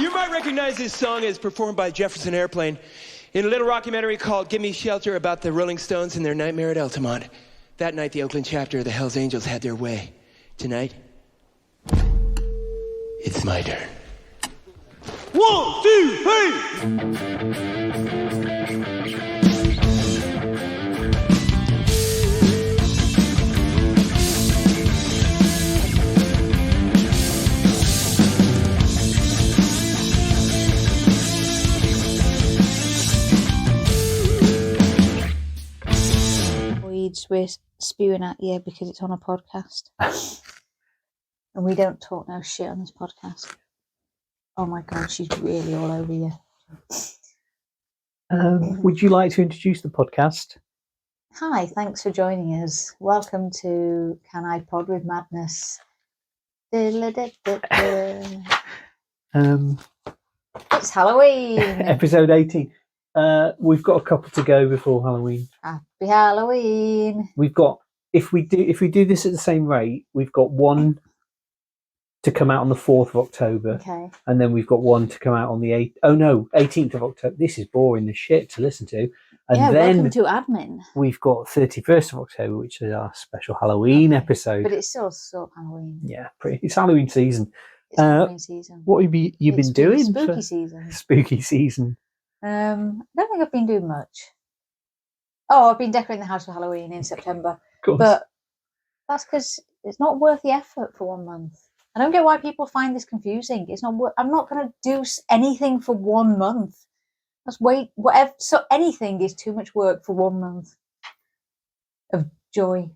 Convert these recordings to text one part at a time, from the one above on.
You might recognize this song as performed by Jefferson Airplane in a little rockumentary called Give Me Shelter about the Rolling Stones and their nightmare at Altamont. That night, the Oakland chapter of the Hells Angels had their way. Tonight, it's my turn. 1, 2, 3! We're spewing at you because it's on a podcast. And we don't talk no shit on this podcast. Oh my god, she's really all over you. Would you like to introduce the podcast? Hi, thanks for joining us. Welcome to Can I Pod with Madness? It's Halloween. Episode 18. We've got a couple to go before Halloween. Happy Halloween. We've got, if we do this at the same rate, we've got one to come out on the 4th of October. Okay. And then we've got one to come out on the 18th of October. This is boring as shit to listen to. And yeah, then welcome to admin. We've got 31st of October, which is our special Halloween episode. But it's still Halloween. Yeah, it's Halloween season. It's Halloween season. What have you been doing? Spooky season. Spooky season. I don't think I've been doing much. Oh, I've been decorating the house for Halloween in September. But that's because it's not worth the effort for 1 month. I don't get why people find this confusing. It's not. I'm not going to do anything for 1 month. Whatever. So anything is too much work for 1 month of joy.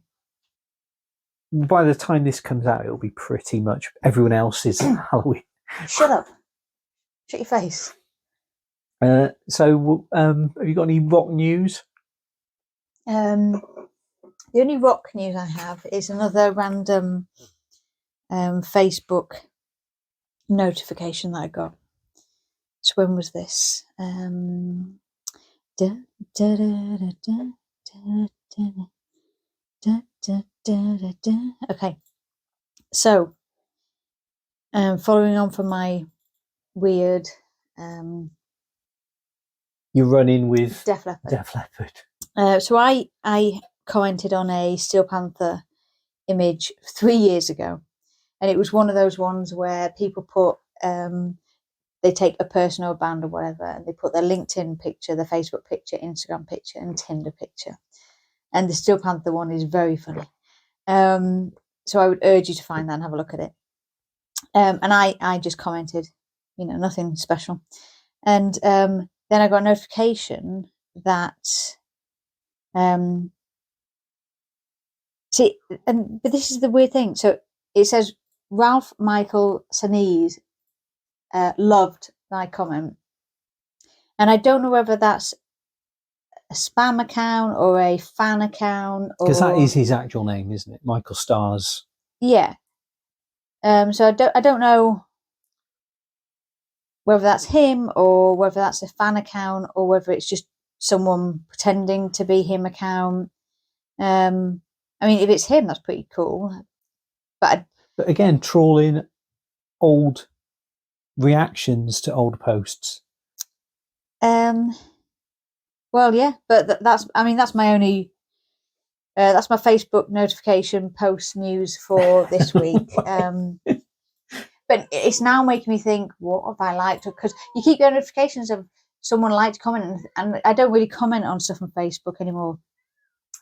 By the time this comes out, it'll be pretty much everyone else's Halloween. Shut up. Shut your face. So, have you got any rock news? The only rock news I have is another random Facebook notification that I got. So when was this? Okay. So, following on from my weird You're running with Def Leppard. Def Leppard. So I commented on a Steel Panther image 3 years ago, and it was one of those ones where people put they take a person or a band or whatever, and they put their LinkedIn picture, their Facebook picture, Instagram picture, and Tinder picture. And the Steel Panther one is very funny. So I would urge you to find that and have a look at it. And I just commented, nothing special. And then I got a notification that but this is the weird thing. So it says Ralph Michael Sanese loved my comment, and I don't know whether that's a spam account or a fan account, because that is his actual name, isn't it? Michael Stars. Yeah. So I don't know whether that's him or whether that's a fan account or whether it's just someone pretending to be him account. I mean, if it's him, that's pretty cool. But again, trawling old reactions to old posts. Well, yeah, but that's my only. That's my Facebook notification post news for this week. But it's now making me think, what have I liked? Because you keep getting notifications of someone liked comment, and I don't really comment on stuff on Facebook anymore.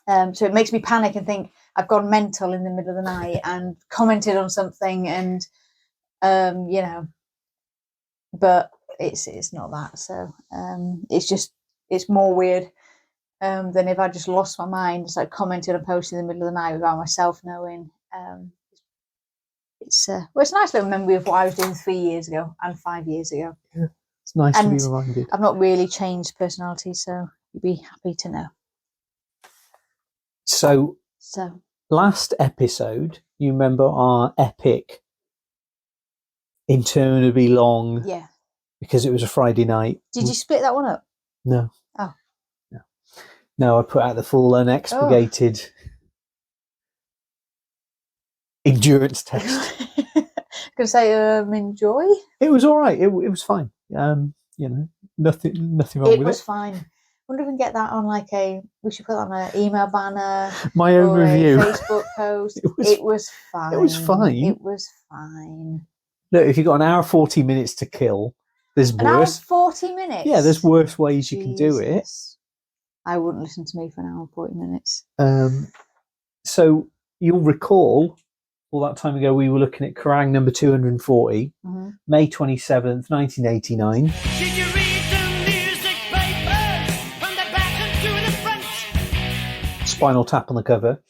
So it makes me panic and think I've gone mental in the middle of the night and commented on something, and but it's not that. So it's more weird than if I just lost my mind, just like commented a post in the middle of the night without myself knowing. It's a nice little memory of what I was doing 3 years ago and 5 years ago. Yeah, it's nice to be reminded. I've not really changed personality, so you'd be happy to know. So last episode, you remember our epic interminably long? Yeah. Because it was a Friday night. Did you split that one up? No. Oh. No, I put out the full unexpurgated endurance test. Gonna say enjoy. It was all right. It was fine. Nothing wrong It with was it. fine. Wonder if we can get that on we should put that on an email banner. My own or review. A Facebook post. It was fine. It was fine. It was fine. Look, if you've got an hour 40 minutes to kill, there's An worse. hour 40 minutes. Yeah, there's worse ways you can do it. I wouldn't listen to me for an hour 40 minutes. So you'll recall all that time ago we were looking at Kerrang number 240, May 27th, 1989. Did you read the music papers from the back and to the front? Spinal Tap on the cover.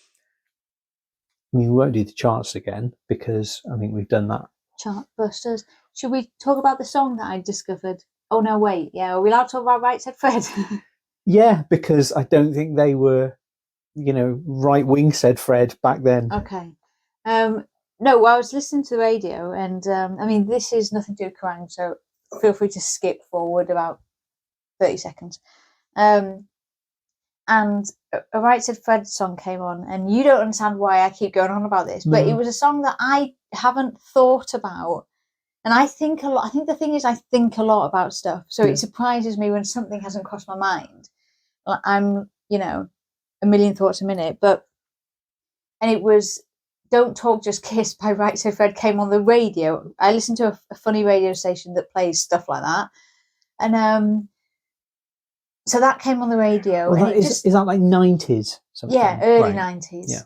I mean, we won't do the charts again because I think we've done that. Chartbusters. Should we talk about the song that I discovered? Oh no, wait. Yeah, are we allowed to talk about Right Said Fred? Yeah, because I don't think they were, right wing said Fred back then. Okay. No, well, I was listening to the radio, and I mean, this is nothing to do with Kerrang, so feel free to skip forward about 30 seconds. And a Right Said Fred song came on, and you don't understand why I keep going on about this, but it was a song that I haven't thought about. And I think a lot. I think the thing is, I think a lot about stuff, so it surprises me when something hasn't crossed my mind. I'm, a million thoughts a minute, and it was Don't Talk Just Kiss by Right Said Fred came on the radio. I listened to a funny radio station that plays stuff like that, and so that came on the radio. Well, and is that like 90s? Something? Yeah, early right. 90s. Yeah.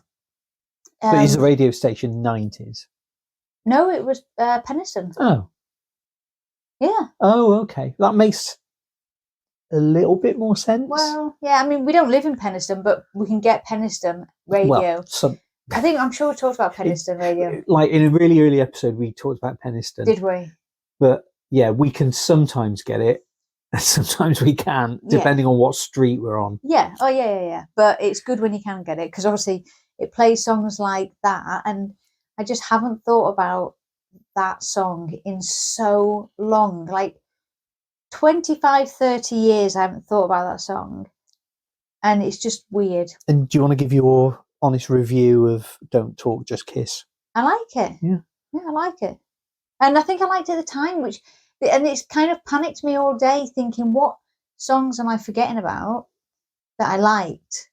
But is the radio station 90s? No, it was Penistone. Oh. Yeah. Oh, okay. That makes a little bit more sense. Well, yeah, I mean, we don't live in Penistone, but we can get Penistone radio. Well, I'm sure we talked about Penistone radio. Like in a really early episode, we talked about Penistone. Did we? But yeah, we can sometimes get it, and sometimes we can't, depending on what street we're on. Yeah. Oh, yeah. But it's good when you can get it, because obviously it plays songs like that, and I just haven't thought about that song in so long. Like 25, 30 years I haven't thought about that song. And it's just weird. And do you want to give your honest review of Don't Talk, Just Kiss? I like it. Yeah, I like it. And I think I liked it at the time, and it's kind of panicked me all day thinking, what songs am I forgetting about that I liked?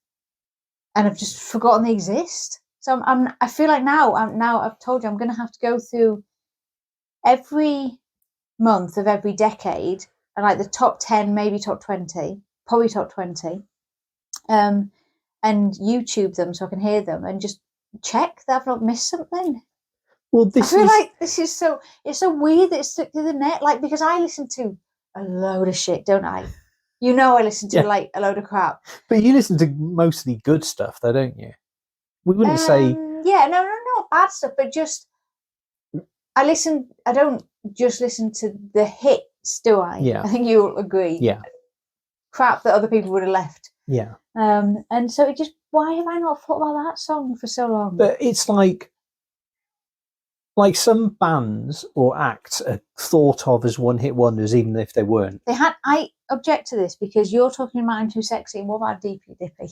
And I've just forgotten they exist. So I feel like now I've told you I'm going to have to go through every month of every decade and like the top 10, maybe top 20, probably top 20, and YouTube them so I can hear them and just check that I've not missed something. Well, I feel like this is it's so weird that it's stuck to the net, like, because I listen to a load of shit, don't I? I listen to like a load of crap. But you listen to mostly good stuff though, don't you? We wouldn't say... Yeah, no, not bad stuff, but just... I don't just listen to the hits, do I? Yeah. I think you'll agree. Yeah. Crap that other people would have left. Yeah. And so it just... Why have I not thought about that song for so long? But it's like some bands or acts are thought of as one-hit wonders, even if they weren't. I object to this because you're talking about I'm Too Sexy, and what about Deeply Dippy?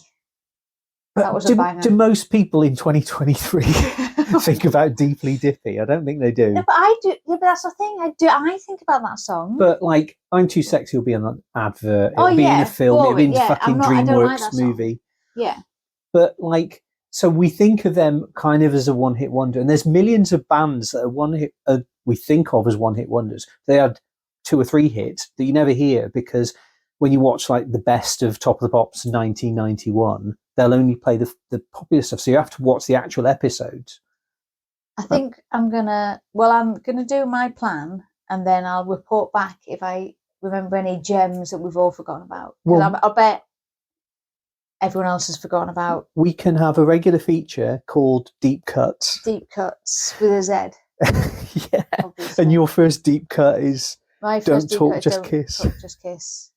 That was a banger. Do most people in 2023 think about Deeply Dippy? I don't think they do. No, but I do. Yeah, but that's the thing. I think about that song. But like, I'm Too Sexy will be on an advert. It'll be in a film. Boring, it'll be in a fucking DreamWorks movie. Yeah. But like, so we think of them kind of as a one-hit wonder, and there's millions of bands that are we think of as one-hit wonders. They had 2 or 3 hits that you never hear because when you watch like the best of Top of the Pops 1991, they'll only play the popular stuff. So you have to watch the actual episodes. I think I'm gonna do my plan, and then I'll report back if I remember any gems that we've all forgotten about. Well, I'll bet everyone else has forgotten about. We can have a regular feature called Deep Cuts. Deep Cuts with a Z. Yeah. Obviously. And your first deep cut is Don't Talk, Just Kiss. Talk, Just Kiss.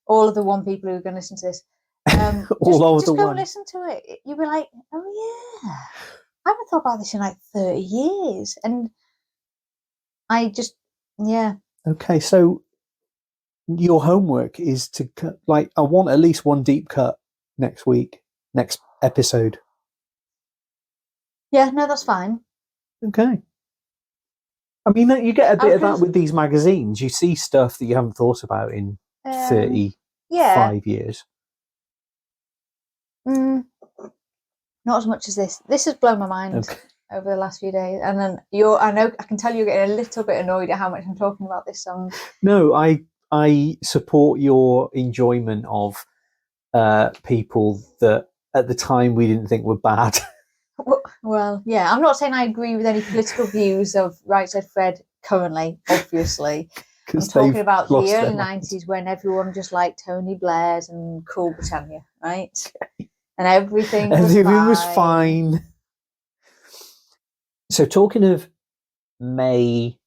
All of the one people who are going to listen to this. Just go and listen to it. You'll be like, oh yeah, I haven't thought about this in like 30 years. And I just, yeah. Okay, so your homework is to I want at least one deep cut next episode. Yeah, no, that's fine. Okay. I mean, you get a I bit was of that gonna- with these magazines. You see stuff that you haven't thought about in 35 Yeah. years. Not as much as this. This has blown my mind Okay. over the last few days. And then I can tell you're getting a little bit annoyed at how much I'm talking about this song. No, I support your enjoyment of people that at the time we didn't think were bad. Well, yeah, I'm not saying I agree with any political views of Right Said Fred currently, obviously. I'm talking about the early 90s when everyone just liked Tony Blair's and Cool Britannia, right? Okay. And everything was fine. So talking of May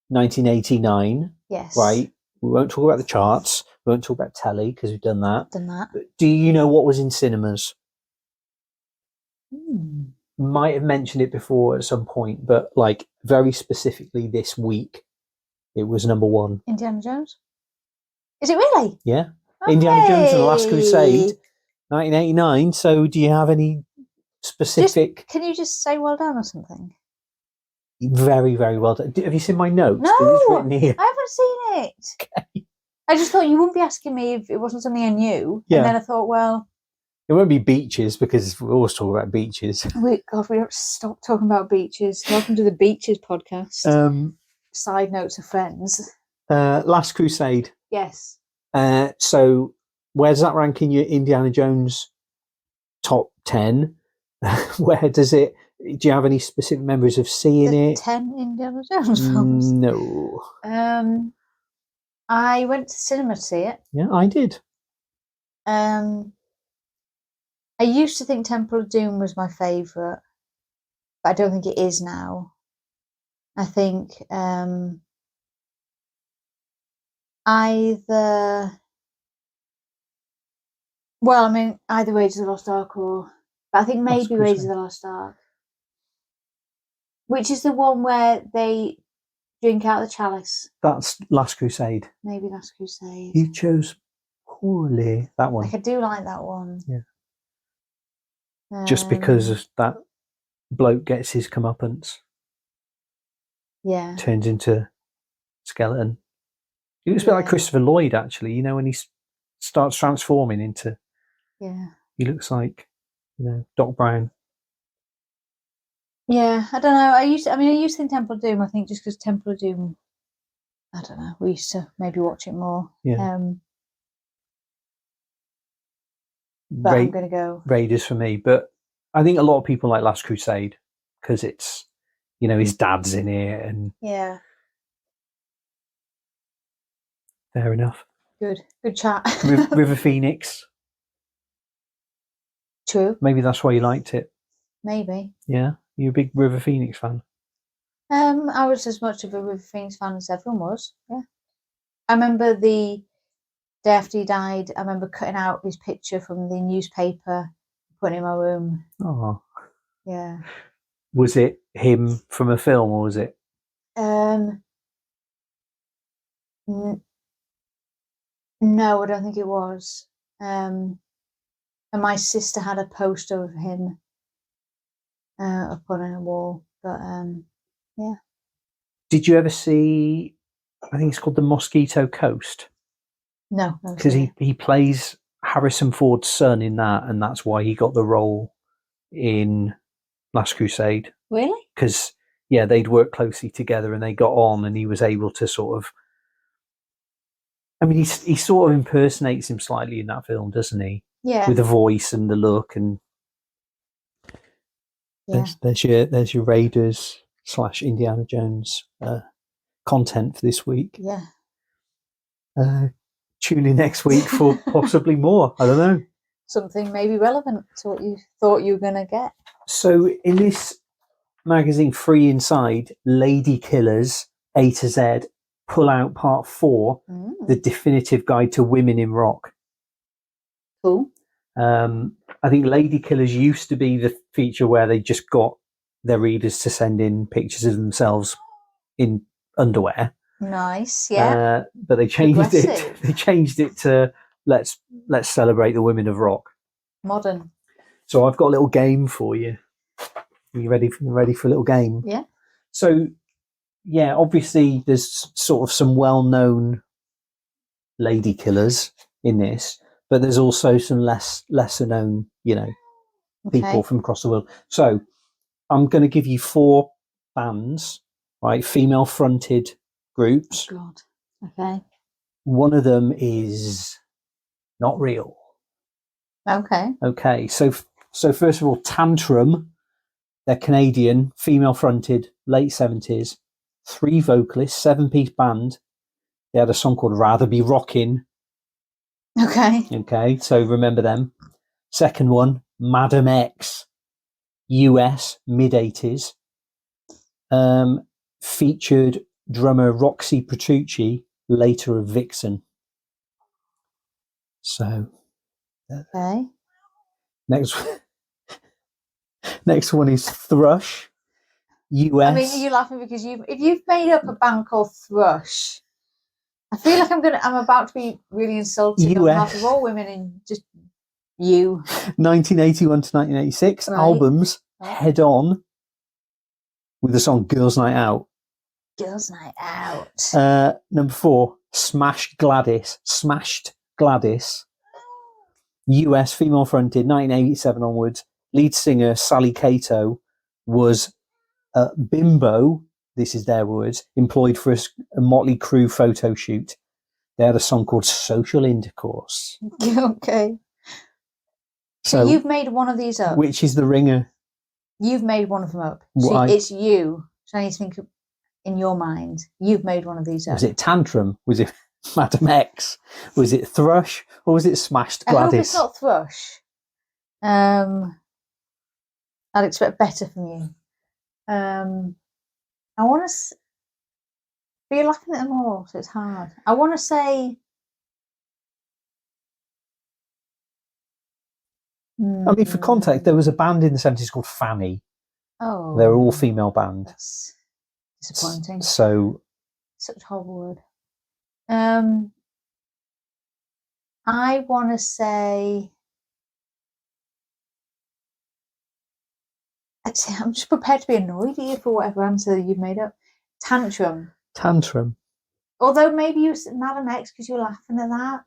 1989, Yes. right? We won't talk about the charts. We won't talk about telly because we've done that. Done that. But do you know what was in cinemas? Might have mentioned it before at some point, but like very specifically this week, it was number one. Indiana Jones? Is it really? Yeah. Indiana Jones and the Last Hey! Crusade, 1989. So do you have any specific... Can you just say well done or something? Very, very well done. Have you seen my notes? No, 'Cause it's written here. I haven't seen it. Okay. I just thought you wouldn't be asking me if it wasn't something I knew. Yeah. And then I thought, well, It won't be beaches because we always talk about beaches. we don't stop talking about beaches. Welcome to the Beaches podcast. Side note to friends. Last Crusade. Yes. So where does that rank in your Indiana Jones top 10? Where does it... Do you have any specific memories of seeing The it? 10 Indiana Jones films. No. I went to cinema to see it. Yeah, I did. I used to think Temple of Doom was my favourite, but I don't think it is now. I think either Raiders of the Lost Ark or... But I think maybe Crusade. Raiders of the Lost Ark. Which is the one where they drink out of the chalice. That's Last Crusade. Maybe Last Crusade. You chose poorly. That one. Like, I do like that one. Yeah. Just because of that bloke gets his comeuppance. Yeah. Turns into skeleton. It looks a bit like Christopher Lloyd, actually. You know, when he starts transforming into... Yeah. He looks like, Doc Brown. Yeah, I don't know. I used to think Temple of Doom. I think just because Temple of Doom, I don't know. We used to maybe watch it more. Yeah. But I'm going to go Raiders for me. But I think a lot of people like Last Crusade because it's, his dad's in it and... Yeah. Fair enough. Good chat. River Phoenix. True. Maybe that's why you liked it. Maybe. Yeah? You're a big River Phoenix fan? I was as much of a River Phoenix fan as everyone was. Yeah. I remember the day after he died, I remember cutting out his picture from the newspaper, putting it in my room. Oh. Yeah. Was it him from a film or was it? No, I don't think it was. And my sister had a poster of him up on a wall. But yeah. Did you ever see, I think it's called The Mosquito Coast? No. Because he plays Harrison Ford's son in that, and that's why he got the role in Last Crusade. Really? Because, they'd worked closely together and they got on and he was able to sort of... I mean, he sort of impersonates him slightly in that film, doesn't he? Yeah. With the voice and the look and... Yeah. There's your Raiders / Indiana Jones content for this week. Yeah. Tune in next week for possibly more. I don't know. Something maybe relevant to what you thought you were going to get. So in this magazine, Free Inside, Ladykillers, A to Z, Pull Out Part 4, the definitive guide to women in rock. Cool. I think Ladykillers used to be the feature where they just got their readers to send in pictures of themselves in underwear. Nice, yeah. But they changed it. They changed it to let's celebrate the women of rock. Modern. So I've got a little game for you. Are you ready for a little game? Yeah. So, yeah, obviously there's sort of some well-known Ladykillers in this, but there's also some lesser known, people from across the world. So I'm going to give you 4 bands, right? Female fronted groups. Oh, God. Okay. One of them is not real. Okay. Okay. So first of all, Tantrum. They're Canadian, female fronted, late 70s, 3 vocalists, 7-piece band. They had a song called Rather Be Rockin'. Okay. Okay, so remember them. Second one, Madam X, US, mid-80s. Featured drummer Roxy Petrucci, later of Vixen. So, Okay. Next one is Thrush, US. I mean, you're laughing because if you've made up a band called Thrush, I feel like I'm about to be really insulted on behalf of all women and just you. 1981 to 1986 Right. albums, Head On, with the song Girls Night Out. Girls' Night Out. Number 4, Smashed Gladys, US, female fronted, 1987 onwards. Lead singer Sally Cato was bimbo, this is their words, employed for a Motley Crue photo shoot. They had a song called Social Intercourse. Okay. So you've made one of these up. Which is the ringer? You've made one of them up. So it's you. So I need to think of, in your mind, you've made one of these up. Was it Tantrum? Was it Madam X? Was it Thrush? Or was it Smashed Gladys? I hope it's not Thrush. I'd expect better from you. I want to... But you're laughing at them all, so it's hard. I want to say... I mean, for context, there was a band in the 70s called Fanny. Oh. They were all female band. That's disappointing. So... Such a horrible word. I want to say... I'm just prepared to be annoyed at you for whatever answer you've made up. Tantrum. Although maybe you said Madam X because you're laughing at that.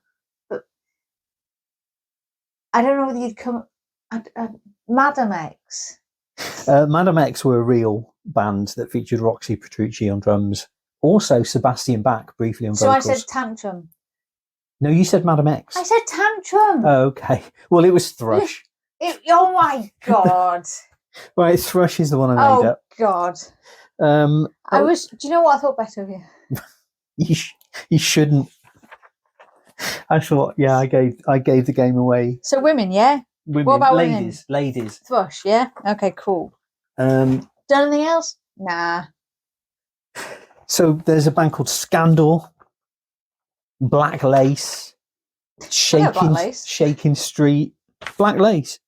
But I don't know whether you'd come... Madam X. Madam X were a real band that featured Roxy Petrucci on drums. Also Sebastian Bach briefly on vocals. So I said Tantrum. No, you said Madam X. I said Tantrum. Oh, okay. Well, it was Thrush. Oh my God. Right, Thrush is the one I made up. Oh God. Do you know what? I thought better of you. You shouldn't. I thought, yeah, I gave the game away. So women, yeah? Women, what about ladies? women? Ladies. Thrush, yeah? Okay, cool. Done anything else? Nah. So there's a band called Scandal, Black Lace, Shaking Street. Black Lace.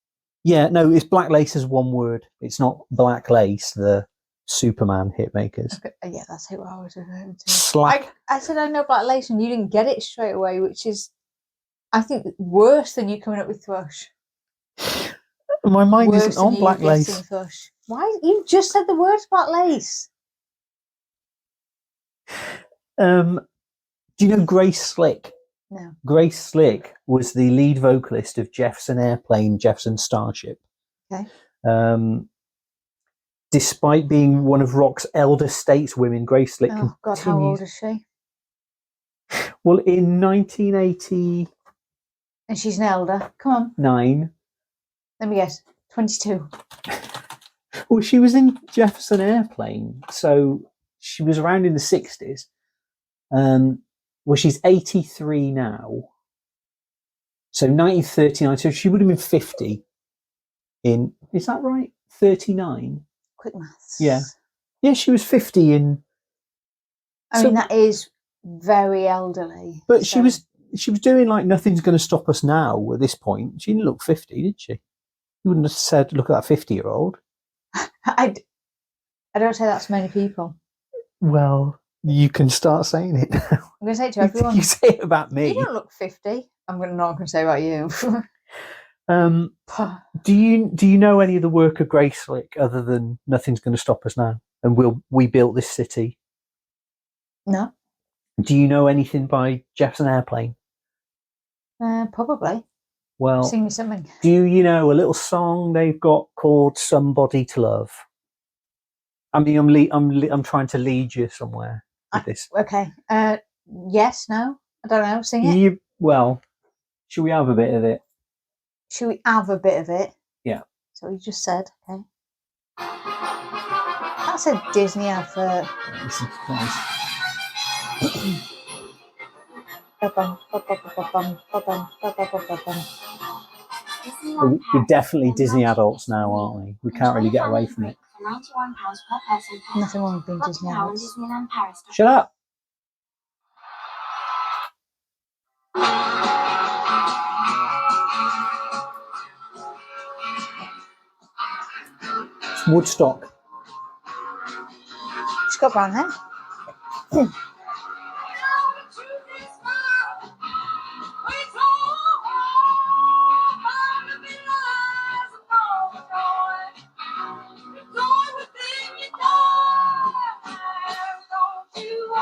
Yeah, no, it's Black Lace as one word. It's not Black Lace, the Superman hitmakers. Okay. Yeah, that's who I was referring to. Slack. I said I know Black Lace and you didn't get it straight away, which is, I think, worse than you coming up with Thrush. My mind isn't on Black Lace. Thrush. Why? You just said the words Black Lace. Do you know Grace Slick? No. Grace Slick was the lead vocalist of Jefferson Airplane, Jefferson Starship. Okay. Despite being one of rock's elder stateswomen, Grace Slick Oh God, how old is she? Well, in 1989... And she's an elder. Come on. Let me guess. 22. Well, she was in Jefferson Airplane, so she was around in the 60s. Well, she's 83 now. So 1939, so she would have been 50 in... Is that right? 39? Quick maths. Yeah. Yeah, she was 50 in... I mean, that is very elderly. But so... she was doing like Nothing's Going to Stop Us Now at this point. She didn't look 50, did she? You wouldn't have said, look at that 50-year-old. I don't say that to many people. Well, you can start saying it now. I'm going to say it to everyone. You say it about me. You don't look 50. I'm not going to say about you. Do you know any of the work of Grace Slick other than Nothing's Going to Stop Us Now? and we built this city. No, Do you know anything by Jefferson Airplane? probably. Well, Sing me something. do you know a little song they've got called "Somebody to Love"? I mean, I'm trying to lead you somewhere with this. Okay. Yes, no, I don't know. Sing it. Well, should we have a bit of it? Should we have a bit of it? Yeah. So you just said, okay. That's a Disney advert. Listen, guys. We're definitely Disney adults now, aren't we? We can't really get away from it. Nothing wrong with being Disney adults. Shut up. It's Woodstock. She's got brown hair.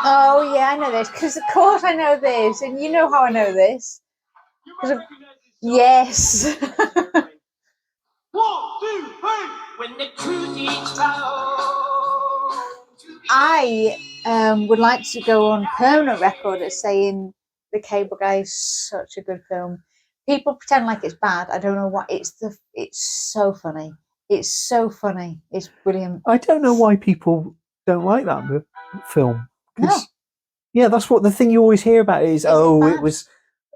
Oh yeah, I know this because of course I know this, and you know how I know this. Yes. 1, 2, 3. When the truth is found. I would like to go on permanent record as saying The Cable Guy is such a good film. People pretend like it's bad. I don't know what it's so funny. It's so funny. It's brilliant. I don't know why people don't like that film. No. Yeah, that's what the thing you always hear about is. Bad.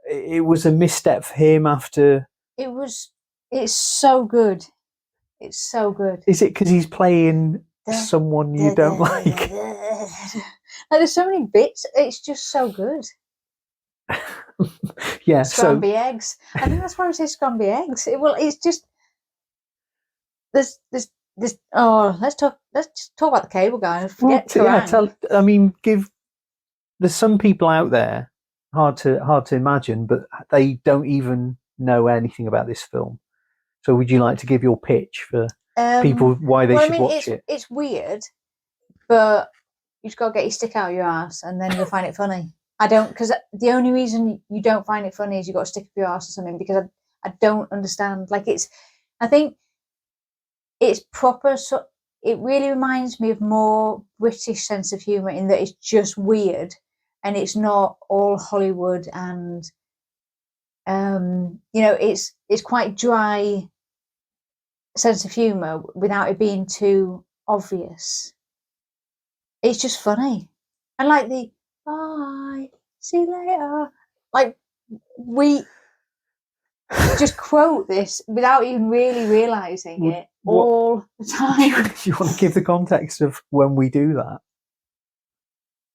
It was a misstep for him after. It's so good. It's so good. Is it because he's playing someone you don't like? Like there's so many bits. It's just so good. Yeah. Scramby eggs. I think that's why we say scramby eggs. It's just there's let's just talk about The Cable Guy. Forget Kerrang. There's some people out there hard to imagine, but they don't even know anything about this film. So would you like to give your pitch for people why they should watch it? It's weird, but you just got to get your stick out of your ass and then you'll find it funny. Because the only reason you don't find it funny is you got to stick up your ass or something, because I don't understand. I think it's proper. So it really reminds me of more British sense of humour in that it's just weird and it's not all Hollywood and it's quite dry sense of humour without it being too obvious. It's just funny. And like the bye, see you later. Like we just quote this without even really realising it all the time. Do you want to give the context of when we do that?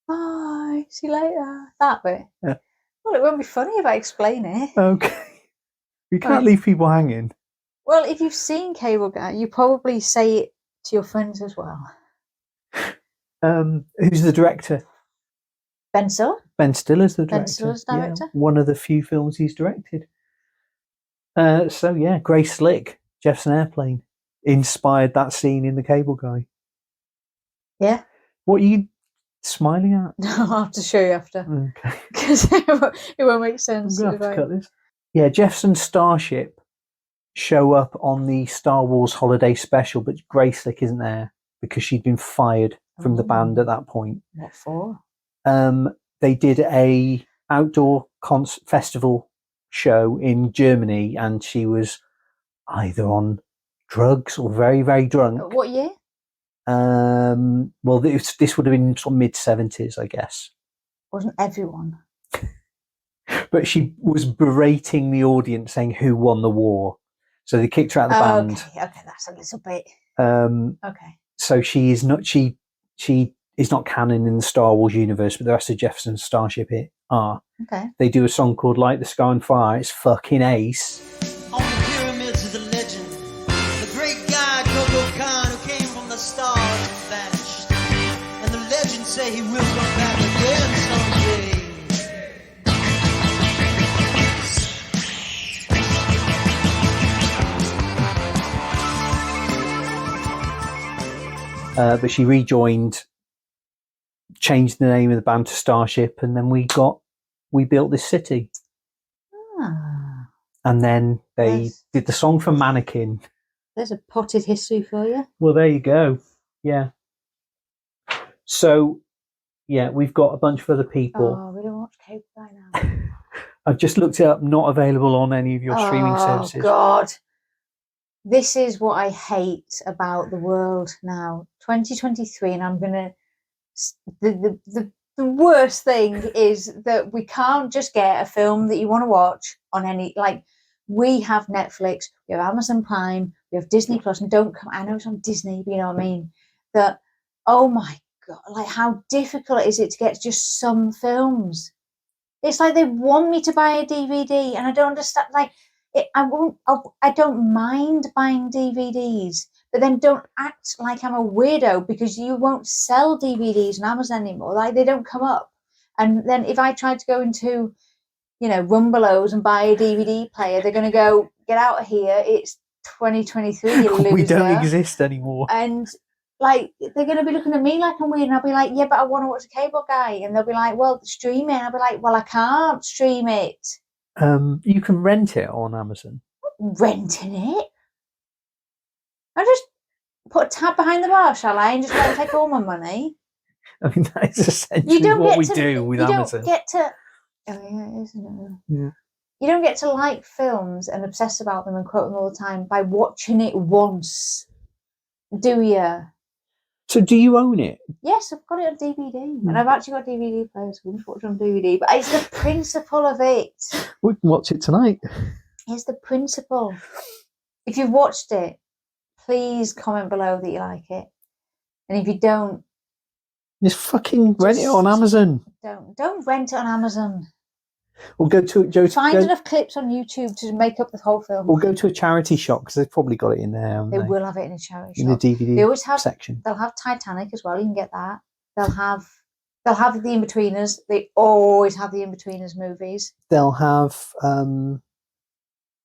Bye, see you later. That bit. Yeah. Well, it won't be funny if I explain it. Okay. We can't leave people hanging. Well, if you've seen Cable Guy, you probably say it to your friends as well. Who's the director? Ben Stiller. Ben Stiller's the director. Ben Stiller's director. Yeah, one of the few films he's directed. Grace Slick, Jefferson Airplane, inspired that scene in The Cable Guy. Yeah. What are you smiling at? I'll have to show you after. Okay. Because it won't make sense. I'm going to have to cut this. Yeah, Jefferson Starship show up on the Star Wars Holiday Special, but Grace Slick isn't there because she'd been fired from the band at that point. What for? They did a outdoor festival show in Germany, and she was either on drugs or very, very drunk. What year? Well, this would have been sort of mid-70s, I guess. Wasn't everyone? But she was berating the audience, saying who won the war. So they kicked her out of the band. Okay, that's a little bit. Okay. So she is not canon in the Star Wars universe, but the rest of Jefferson Starship are. Okay. They do a song called "Light the Sky on Fire." It's fucking ace. On the pyramids of the legend, the great guy Gogo Khan, who came from the stars and vanished, and the legends say he will come back again someday. but she rejoined, changed the name of the band to Starship, and then we built this city. Ah, And then they Yes. did the song for Mannequin. there's a potted history for you. Well, there you go. Yeah. So, yeah, we've got a bunch of other people. Oh, we don't watch cable right now. I've just looked it up, not available on any of your streaming services. Oh, God. This is what I hate about the world now. 2023, and I'm going to... The worst thing is that we can't just get a film that you want to watch on any... Like, we have Netflix, we have Amazon Prime, we have Disney Plus, and don't come... I know it's on Disney, but you know what I mean? That, oh my God, like how difficult is it to get just some films? It's like they want me to buy a DVD, and I don't understand. Like, I don't mind buying DVDs, but then don't act like I'm a weirdo because you won't sell DVDs on Amazon anymore. Like, they don't come up. And then if I tried to go into, you know, Rumbelows and buy a DVD player, they're going to go, get out of here. It's 2023, you loser. We don't exist anymore. And like, they're going to be looking at me like I'm weird, and I'll be like, yeah, but I want to watch a cable guy. And they'll be like, well, stream it. And I'll be like, well, I can't stream it. You can rent it on Amazon. Renting it? I just put a tab behind the bar, shall I, and just let them take all my money? I mean, that is essentially what we do with Amazon. You don't get to... Oh, yeah, isn't it? Yeah. You don't get to like films and obsess about them and quote them all the time by watching it once, do you? So do you own it? Yes, I've got it on DVD. And I've actually got DVD players. We can watch it on DVD. But it's the principle of it. We can watch it tonight. It's the principle. If you've watched it, please comment below that you like it. And if you don't... Just fucking rent it on Amazon. Don't rent it on Amazon. We'll go to... Find enough clips on YouTube to make up the whole film. We'll go to a charity shop because they've probably got it in there. They will have it in a charity in shop. the DVD They always have, section. They'll have Titanic as well. You can get that. They'll have the In-Betweeners. They always have the In-Betweeners movies. They'll have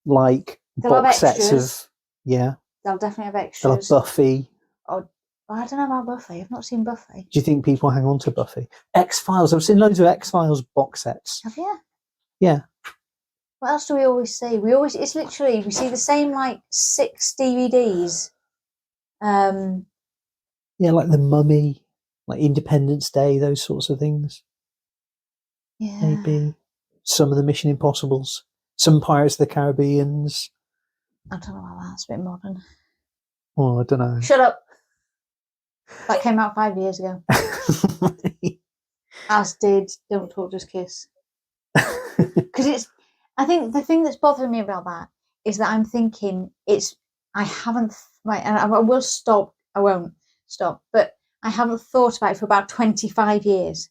like They'll box have sets extras. of They'll definitely have They'll extras. have Buffy. I don't know about Buffy. I've not seen Buffy. Do you think people hang on to Buffy? X-Files. I've seen loads of X-Files box sets. Have you? Yeah. What else do we always see? It's literally, we see the same like 6 DVDs. Yeah, like The Mummy, like Independence Day, those sorts of things. Yeah. Maybe some of the Mission Impossibles, some Pirates of the Caribbeans. I don't know about that. It's a bit modern. Oh, I don't know. Shut up. That came out 5 years ago. As did Don't Talk, Just Kiss. Because I think the thing that's bothering me about that is that I'm thinking I haven't, right, and I will stop, I won't stop, but I haven't thought about it for about 25 years.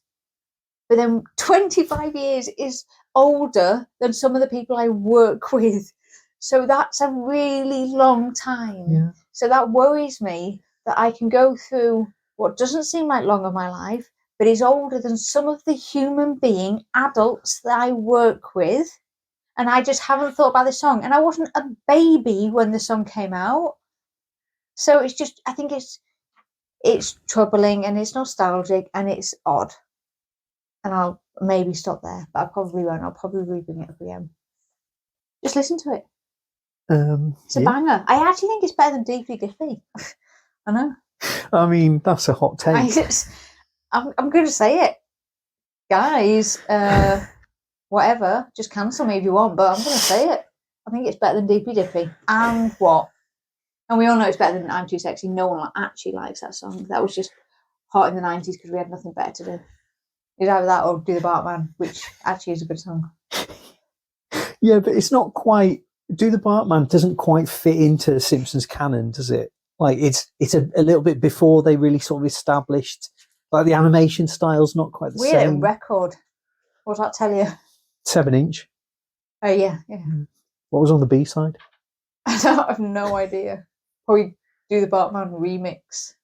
But then 25 years is older than some of the people I work with. So that's a really long time. Yeah. So that worries me that I can go through what doesn't seem like long of my life, but is older than some of the human being adults that I work with. And I just haven't thought about this song. And I wasn't a baby when the song came out. So it's just, I think it's troubling and it's nostalgic and it's odd. And I'll maybe stop there, but I probably won't. I'll probably bring it up again. Just listen to it. It's a banger. I actually think it's better than Deeply Dippy. I know. I mean, that's a hot take. I'm going to say it. Guys, whatever, just cancel me if you want, but I'm going to say it. I think it's better than Deeply Dippy. And what? And we all know it's better than I'm Too Sexy. No one actually likes that song. That was just hot in the 90s because we had nothing better to do. It's either that or Do the Bartman, which actually is a good song. Yeah, but it's not quite... Do the Bartman doesn't quite fit into Simpsons canon, does it? Like, it's a little bit before they really sort of established... Like, the animation style's not quite the We had a same. record. What does that tell you? 7-inch. Oh, yeah. What was on the B-side? I have no idea. Probably Do the Bartman remix.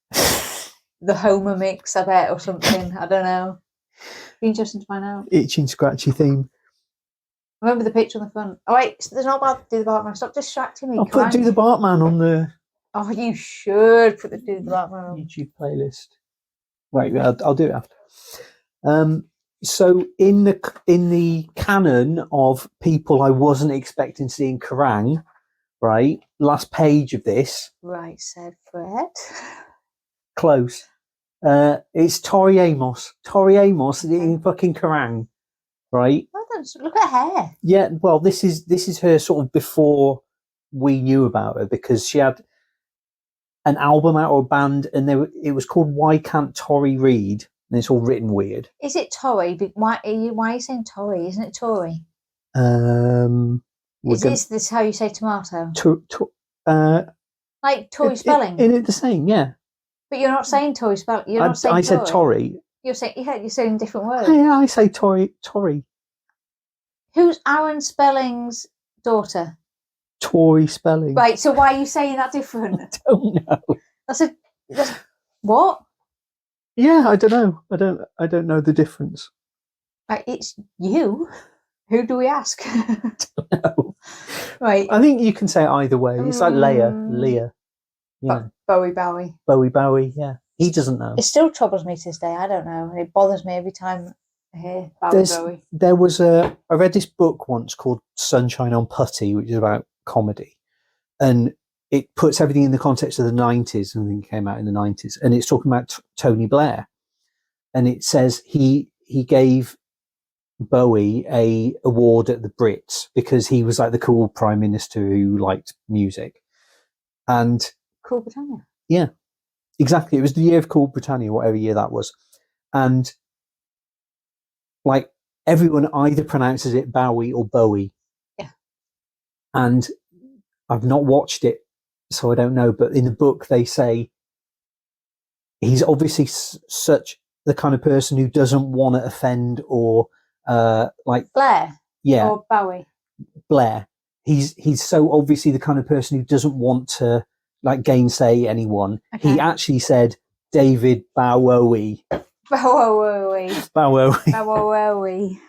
The Homer mix, I bet, or something. I don't know. Be interesting to find out. Itchy and scratchy theme. Remember the picture on the front. Oh, wait, there's not about Do the Bartman. Stop distracting me. I'll put Do the Bartman on the Oh, you should put the do the Bartman on. YouTube playlist. Right, I'll do it after. So in the canon of people I wasn't expecting to see in Kerrang, right? Last page of this. Right, said Fred. Close. It's Tori Amos. Tori Amos in fucking Kerrang, right? Oh, look at her hair. Yeah. Well, this is her sort of before we knew about her, because she had an album out or a band, and it was called Why Can't Tori Read? And it's all written weird. Is it Tori? Why are you saying Tori? Isn't it Tori? Is this how you say tomato? Like Tory spelling? Isn't it the same? Yeah. But you're not saying Tory spelling. You're not saying I Tory. said Tori. You're saying different words. Yeah, I say Tori. Tori. Who's Aaron Spelling's daughter? Tori Spelling. Right. So why are you saying that different? I don't know. That's what? Yeah, I don't know. I don't know the difference. Right, it's you. Who do we ask? No. Right. I think you can say it either way. It's like Leah. Yeah. Bowie. Yeah. He doesn't know. It still troubles me to this day. I don't know. It bothers me every time I hear Bowie. There was I read this book once called Sunshine on Putty, which is about comedy, and it puts everything in the context of the 90s, and then came out in the 90s, and it's talking about Tony Blair, and it says he gave Bowie a award at the Brits because he was like the cool prime minister who liked music. And Cool Britannia. Yeah, exactly. It was the year of Cool Britannia, whatever year that was. And like everyone either pronounces it Bowie or Bowie. Yeah. And I've not watched it, so I don't know. But in the book, they say he's obviously such the kind of person who doesn't want to offend or like Blair. Yeah. Or Bowie. Blair. He's so obviously the kind of person who doesn't want to like gainsay anyone. Okay. He actually said David Bowie. Bowie. Bowie.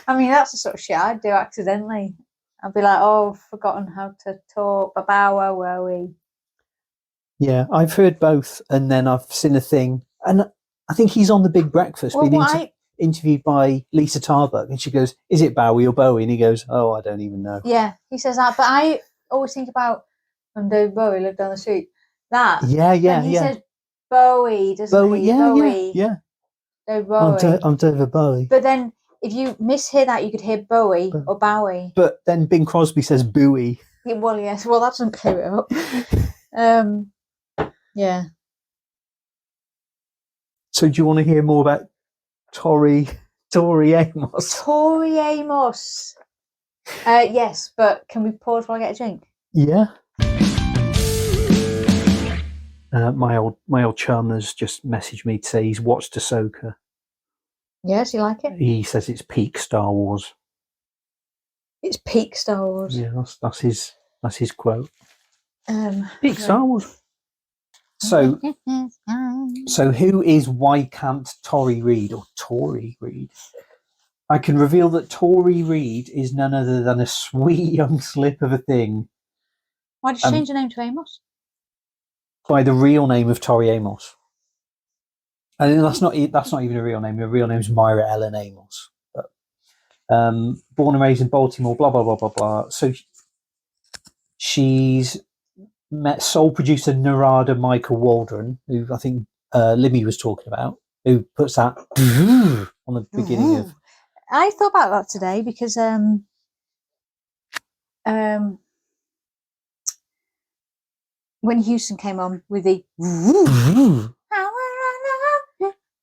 I mean, that's the sort of shit I'd do accidentally. I'd be like, oh, I've forgotten how to talk. Bowie. Yeah, I've heard both, and then I've seen a thing, and I think he's on The Big Breakfast, being interviewed by Lisa Tarbuck, and she goes, "Is it Bowie or Bowie?" And he goes, "Oh, I don't even know." Yeah, he says that, but I always think about when David Bowie lived down the street. That. Yeah. And he says Bowie, doesn't he? Yeah. David Bowie. I'm David Bowie. But then, if you mishear that, you could hear Bowie or Bowie. But then Bing Crosby says Bowie. Yeah, well, yes. Well, that doesn't clear it up. Yeah. So, do you want to hear more about Tori Amos? Tori Amos. Yes, but can we pause while I get a drink? Yeah. My old chum has just messaged me to say he's watched Ahsoka. Yes, you like it? He says it's peak Star Wars. It's peak Star Wars. Yeah, that's his quote. Peak okay. Star Wars. So who is Why Can't Tori Read or Tori Read? I can reveal that Tori Read is none other than a sweet young slip of a thing. Why did you change your name to Amos? By the real name of Tori Amos. And that's not even a real name. Her real name is Myra Ellen Amos. But, born and raised in Baltimore, blah, blah, blah, blah, blah. So she's met soul producer Narada Michael Walden, who I think Libby was talking about, who puts that on the beginning of... I thought about that today because when Houston came on with the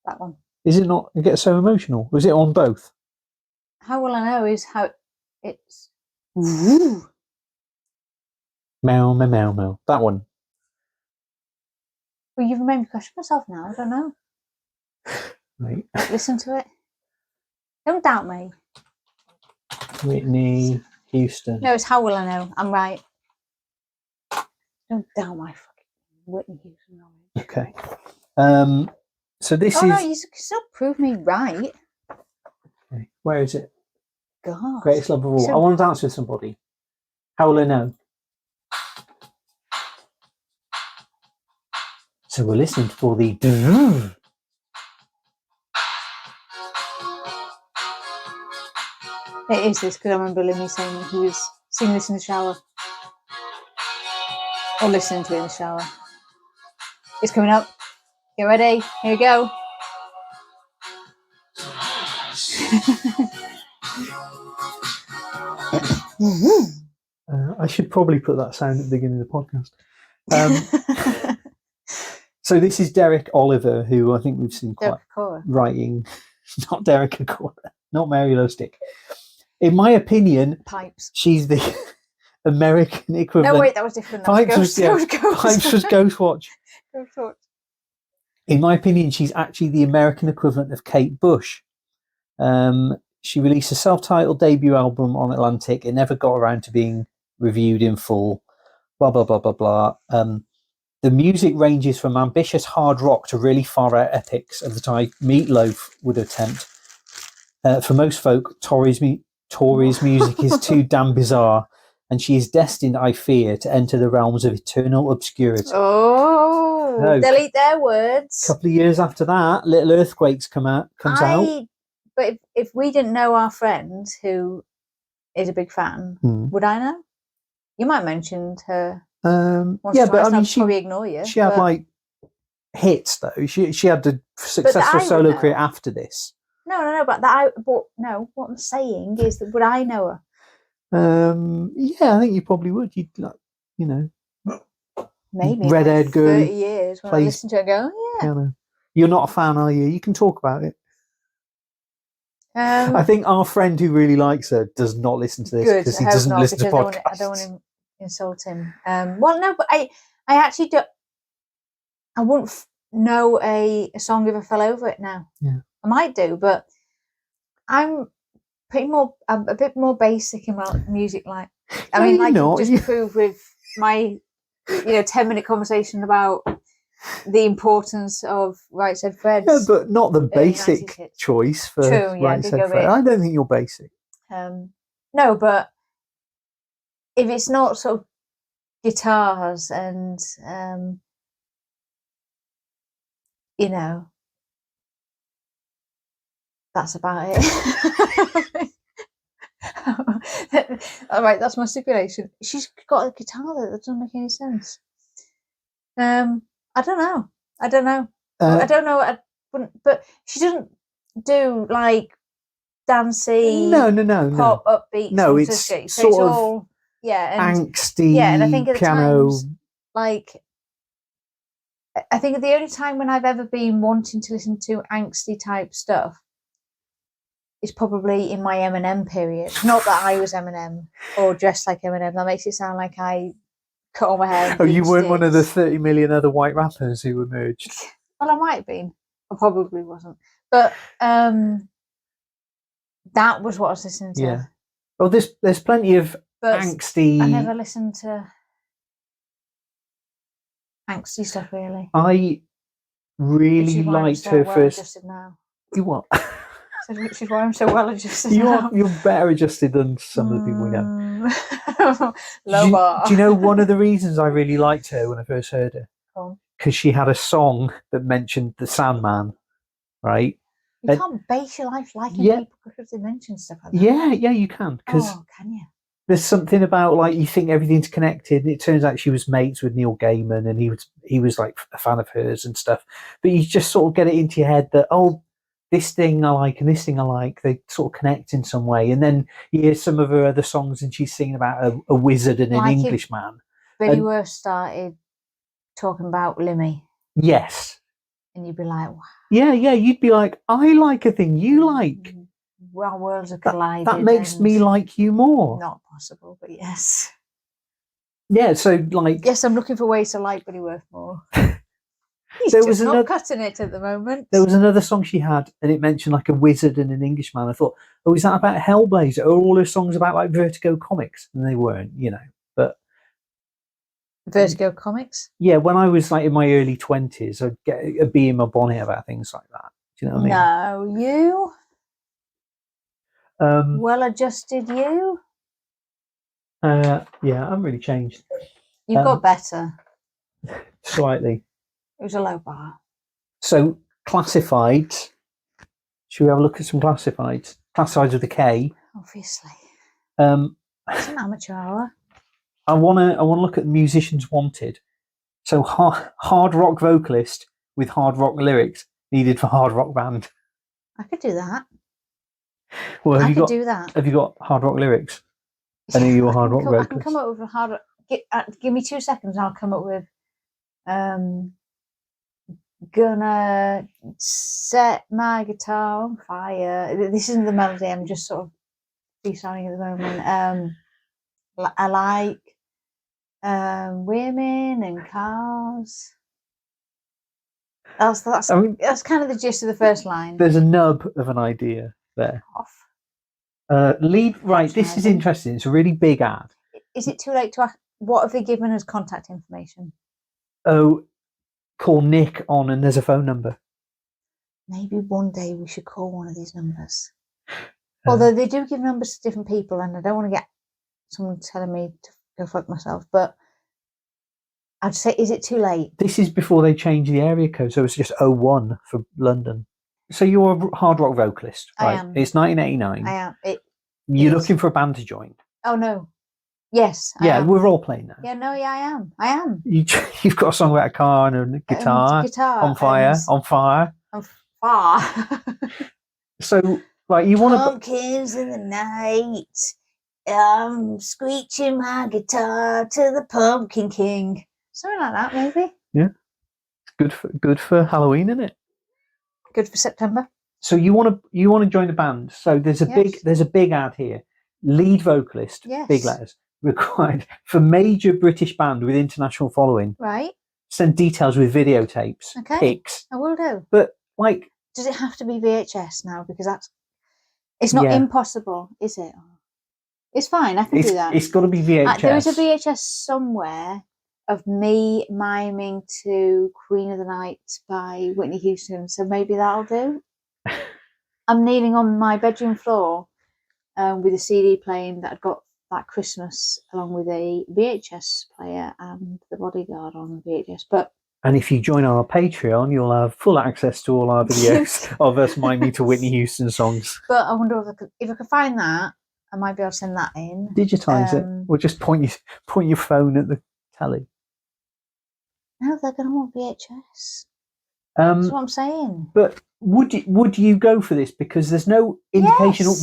that one. Is it not? It gets so emotional. Was it on both? How will I know is how it's meow, meow, meow, meow. That one. Well, you've made me question myself now. I don't know. Right. Listen to it. Don't doubt me. Whitney Houston. No, it's how will I know? I'm right. Don't doubt my fucking Whitney Houston knowledge. Okay. So this is... no, you can still prove me right. Okay. Where is it? God. Greatest love of all. I want to dance with somebody. How will I know? So we're listening for the. It is this, because I remember Limmy saying that he was singing this in the shower. Or listening to it in the shower. It's coming up. Get ready. Here we go. I should probably put that sound at the beginning of the podcast. So this is Derek Oliver, who I think we've seen quite writing. Not Derek Acora, not Mary Lowstick. In my opinion, Pipes. She's the American equivalent. No, wait, that was different. That Pipes was Pipes was Ghostwatch. Ghostwatch. In my opinion, she's actually the American equivalent of Kate Bush. She released a self-titled debut album on Atlantic. It never got around to being reviewed in full. Blah, blah, blah, blah, blah. The music ranges from ambitious hard rock to really far-out epics of the type Meatloaf would attempt. For most folk, Tori's music is too damn bizarre, and she is destined, I fear, to enter the realms of eternal obscurity. Oh, No. Delete their words. A couple of years after that, Little Earthquakes comes out. But if we didn't know our friend who is a big fan, would I know? You might have mentioned her. Yeah, but I mean, she probably ignore you. She had like hits though. She had a successful solo career after this. No. But what I'm saying is that would I know her? Yeah, I think you probably would. You'd like, maybe red-haired girl. 30 years when I listen to her, go, oh, yeah. You're not a fan, are you? You can talk about it. I think our friend who really likes her does not listen to this because he doesn't listen to podcasts. I don't want to insult him. Well, no, but I actually don't. I wouldn't know a song if I fell over it now. Yeah, I might do, but I'm a bit more basic in my music. Like, I mean, like just prove with my 10-minute conversation about the importance of Right Said Fred's. Yeah, but not the basic choice for Right Said Fred. I don't think you're basic. No, but if it's not sort of guitars and that's about it. All right, that's my stipulation. She's got a guitar that doesn't make any sense. I don't know. I don't know. I wouldn't, but she doesn't do like dancey, pop upbeat. No, it's sort of all, angsty. Yeah, and I think at the piano. times, like, I think the only time when I've ever been wanting to listen to angsty type stuff is probably in my Eminem period. Not that I was Eminem or dressed like Eminem. That makes it sound like I cut all my hair. Oh, you weren't one of the 30 million other white rappers who emerged. Well, I might have been. I probably wasn't. But that was what I was listening to. Yeah. Well, there's plenty of angsty. I never listened to angsty stuff really. I really liked her first. Adjusted now. You what? Which is why I'm so well adjusted. You're better adjusted than some of the people we know. Low bar. Do you know one of the reasons I really liked her when I first heard her? Because she had a song that mentioned the Sandman, right? You can't base your life liking people because they mention stuff like that. Yeah, you can. Can you? There's something about like you think everything's connected. It turns out she was mates with Neil Gaiman, and he was like a fan of hers and stuff. But you just sort of get it into your head that this thing I like and this thing I like, they sort of connect in some way. And then you hear some of her other songs and she's singing about a wizard and an Englishman. Billy Worth started talking about Limmy. Yes. And you'd be like, wow. Yeah, you'd be like, I like a thing you like. Our worlds are collided. That makes me like you more. Not possible, but yes. Yeah, so like... Yes, I'm looking for ways to like Billy Worth more. He's not cutting it at the moment. There was another song she had, and it mentioned like a wizard and an Englishman. I thought, is that about Hellblazer? Are all her songs about like Vertigo comics? And they weren't, But Vertigo comics? Yeah, when I was like in my early 20s, I'd get a bee in my bonnet about things like that. Do you know what I mean? No, you? Well-adjusted you? Yeah, I'm really changed. You've got better. Slightly. It was a low bar. So classifieds. Should we have a look at some classifieds? Classifieds with a K. Obviously. Um, It's an amateur hour. I wanna look at musicians wanted. So hard rock vocalist with hard rock lyrics needed for hard rock band. I could do that. Well, I could do that. Have you got hard rock lyrics? Any of your hard rock vocalists? I can come up with a hard. Give me 2 seconds, and I'll come up with. Gonna set my guitar on fire. This isn't the melody. I'm just sort of freestyling at the moment. I like women and cars. That's kind of the gist of the first line. There's a nub of an idea there. Off. Lead right. This is interesting. It's a really big ad. Is it too late to ask? What have they given as contact information? Oh, call Nick on, and there's a phone number. Maybe one day we should call one of these numbers. Although they do give numbers to different people, and I don't want to get someone telling me to go fuck myself. But I'd say, is it too late? This is before they changed the area code, so it's just 01 for London. So you're a hard rock vocalist, right? I am. It's 1989. I am. You're looking for a band to join. Oh no. Yes. I am. We're role playing now. Yeah. No. Yeah. I am. I am. You've got a song about a car and a guitar. On fire. On fire. On fire. So, right, you want to. Pumpkins in the night. Screeching my guitar to the Pumpkin King. Something like that, maybe. Yeah. Good for Halloween, isn't it? Good for September. So you want to join the band. So there's a big ad here. Lead vocalist, big letters, required for major British band with international following. Right. Send details with videotapes, pics. I will do. But like, does it have to be VHS now? Because it's not impossible, is it? It's fine. I can do that. It's got to be VHS. There is a VHS somewhere of me miming to Queen of the Night by Whitney Houston, so maybe that'll do. I'm kneeling on my bedroom floor with a CD playing that I'd got that Christmas, along with a VHS player and The Bodyguard on VHS. And if you join our Patreon, you'll have full access to all our videos of us miming to Whitney Houston songs. But I wonder if I could find that, I might be able to send that in. Digitize it, or just point your phone at the telly. No, they're going to want VHS. That's what I'm saying. But would you go for this? Because there's no indication of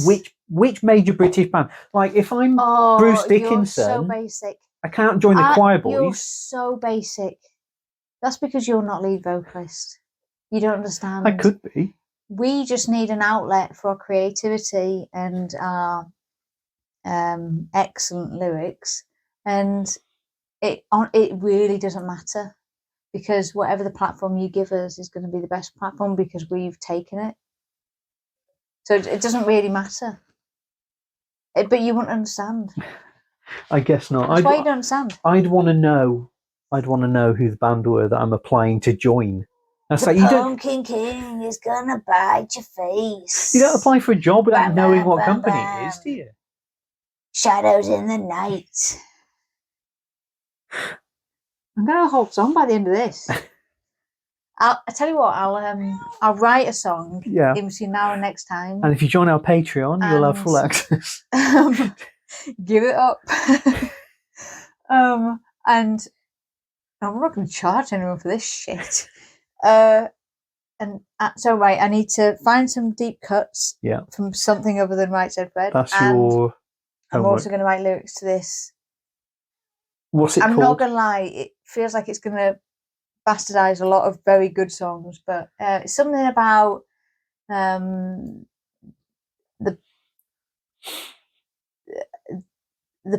which major British band. Like if I'm Bruce Dickinson, you're so basic. I can't join the Choir Boys. You're so basic. That's because you're not lead vocalist. You don't understand. I could be. We just need an outlet for our creativity and our excellent lyrics, and it really doesn't matter. Because whatever the platform you give us is going to be the best platform because we've taken it. So it doesn't really matter. But you wouldn't understand. I guess not. That's why you don't understand. I'd want to know who the band were that I'm applying to join. That's the like, Pumpkin King is going to bite your face. You don't apply for a job without knowing what company it is, do you? Shadows in the night. I'm going to hold on by the end of this. I tell you what, I'll write a song in between now and next time. And if you join our Patreon, you'll have full access. Give it up. And I'm not going to charge anyone for this shit. So I need to find some deep cuts from something other than Right Said Fred. That's your I'm also going to write lyrics to this. What's it called? I'm not going to lie, it feels like it's going to bastardize a lot of very good songs, but it's something about the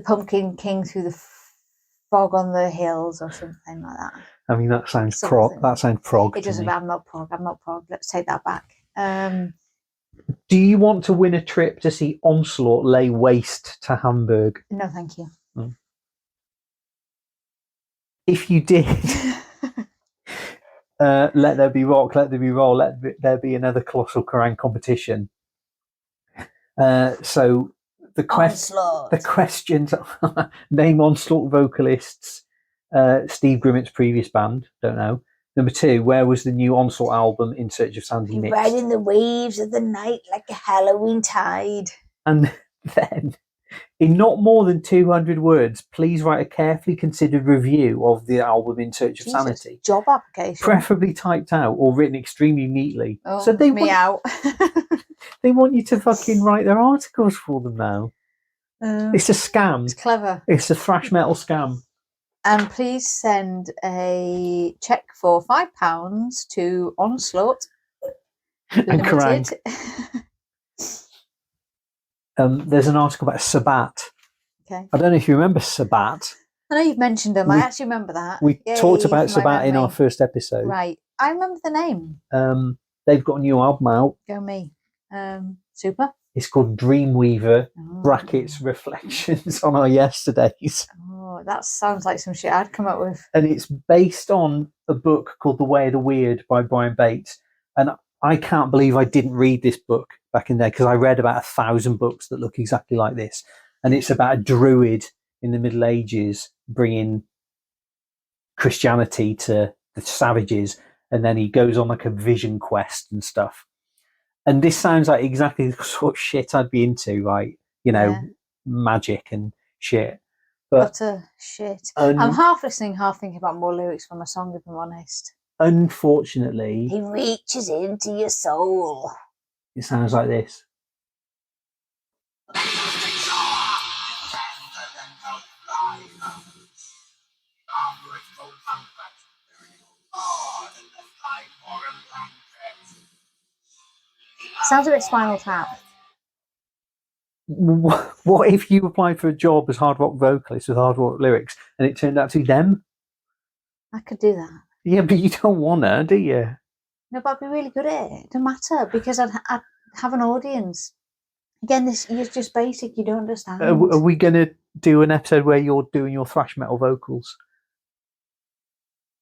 Pumpkin King through the fog on the hills or something like that. I mean, that sounds prog. That sounds prog. It doesn't. I'm not prog. Let's take that back. Do you want to win a trip to see Onslaught lay waste to Hamburg? No, thank you. Mm. If you did, let there be rock, let there be roll, let there be another colossal Kerrang competition. So the questions name Onslaught vocalists. Steve Grimmett's previous band, don't know. Number 2, where was the new Onslaught album In Search of Sandy You mixed? ride in the waves of the night like a Halloween tide. And then, in not more than 200 words, please write a carefully considered review of the album In Search of Jesus, Sanity. job application. Preferably typed out or written extremely neatly. Oh, so they me want, out. they want you to fucking write their articles for them now. It's a scam. It's clever. It's a thrash metal scam. And please send a check for £5 to Onslaught. And Kerrang. There's an article about Sabbat. Okay. I don't know if you remember Sabbat. I know you've mentioned them. I actually remember that. We Yay talked about for my Sabbat in memory. our first episode. Right. I remember the name. They've got a new album out. Go me. Super. It's called Dreamweaver, Oh. brackets, reflections on our yesterdays. Oh, that sounds like some shit I'd come up with. And it's based on a book called The Way of the Weird by Brian Bates. And I can't believe I didn't read this book back in there, because I read about 1,000 books that look exactly like this. And it's about a druid in the Middle Ages bringing Christianity to the savages. And then he goes on like a vision quest and stuff. And this sounds like exactly the sort of shit I'd be into, right? You know, Yeah. magic and shit. But Utter shit. I'm half listening, half thinking about more lyrics from a song, if I'm honest. unfortunately, He reaches into your soul. it sounds like this. Sounds a bit Spinal Tap. What if you applied for a job as hard rock vocalist with hard rock lyrics and it turned out to be them? I could do that. Yeah, but you don't want to, do you? No, but I'd be really good at it. It doesn't matter, because I'd have an audience. Again, this is just basic. You don't understand. Are we going to do an episode where you're doing your thrash metal vocals?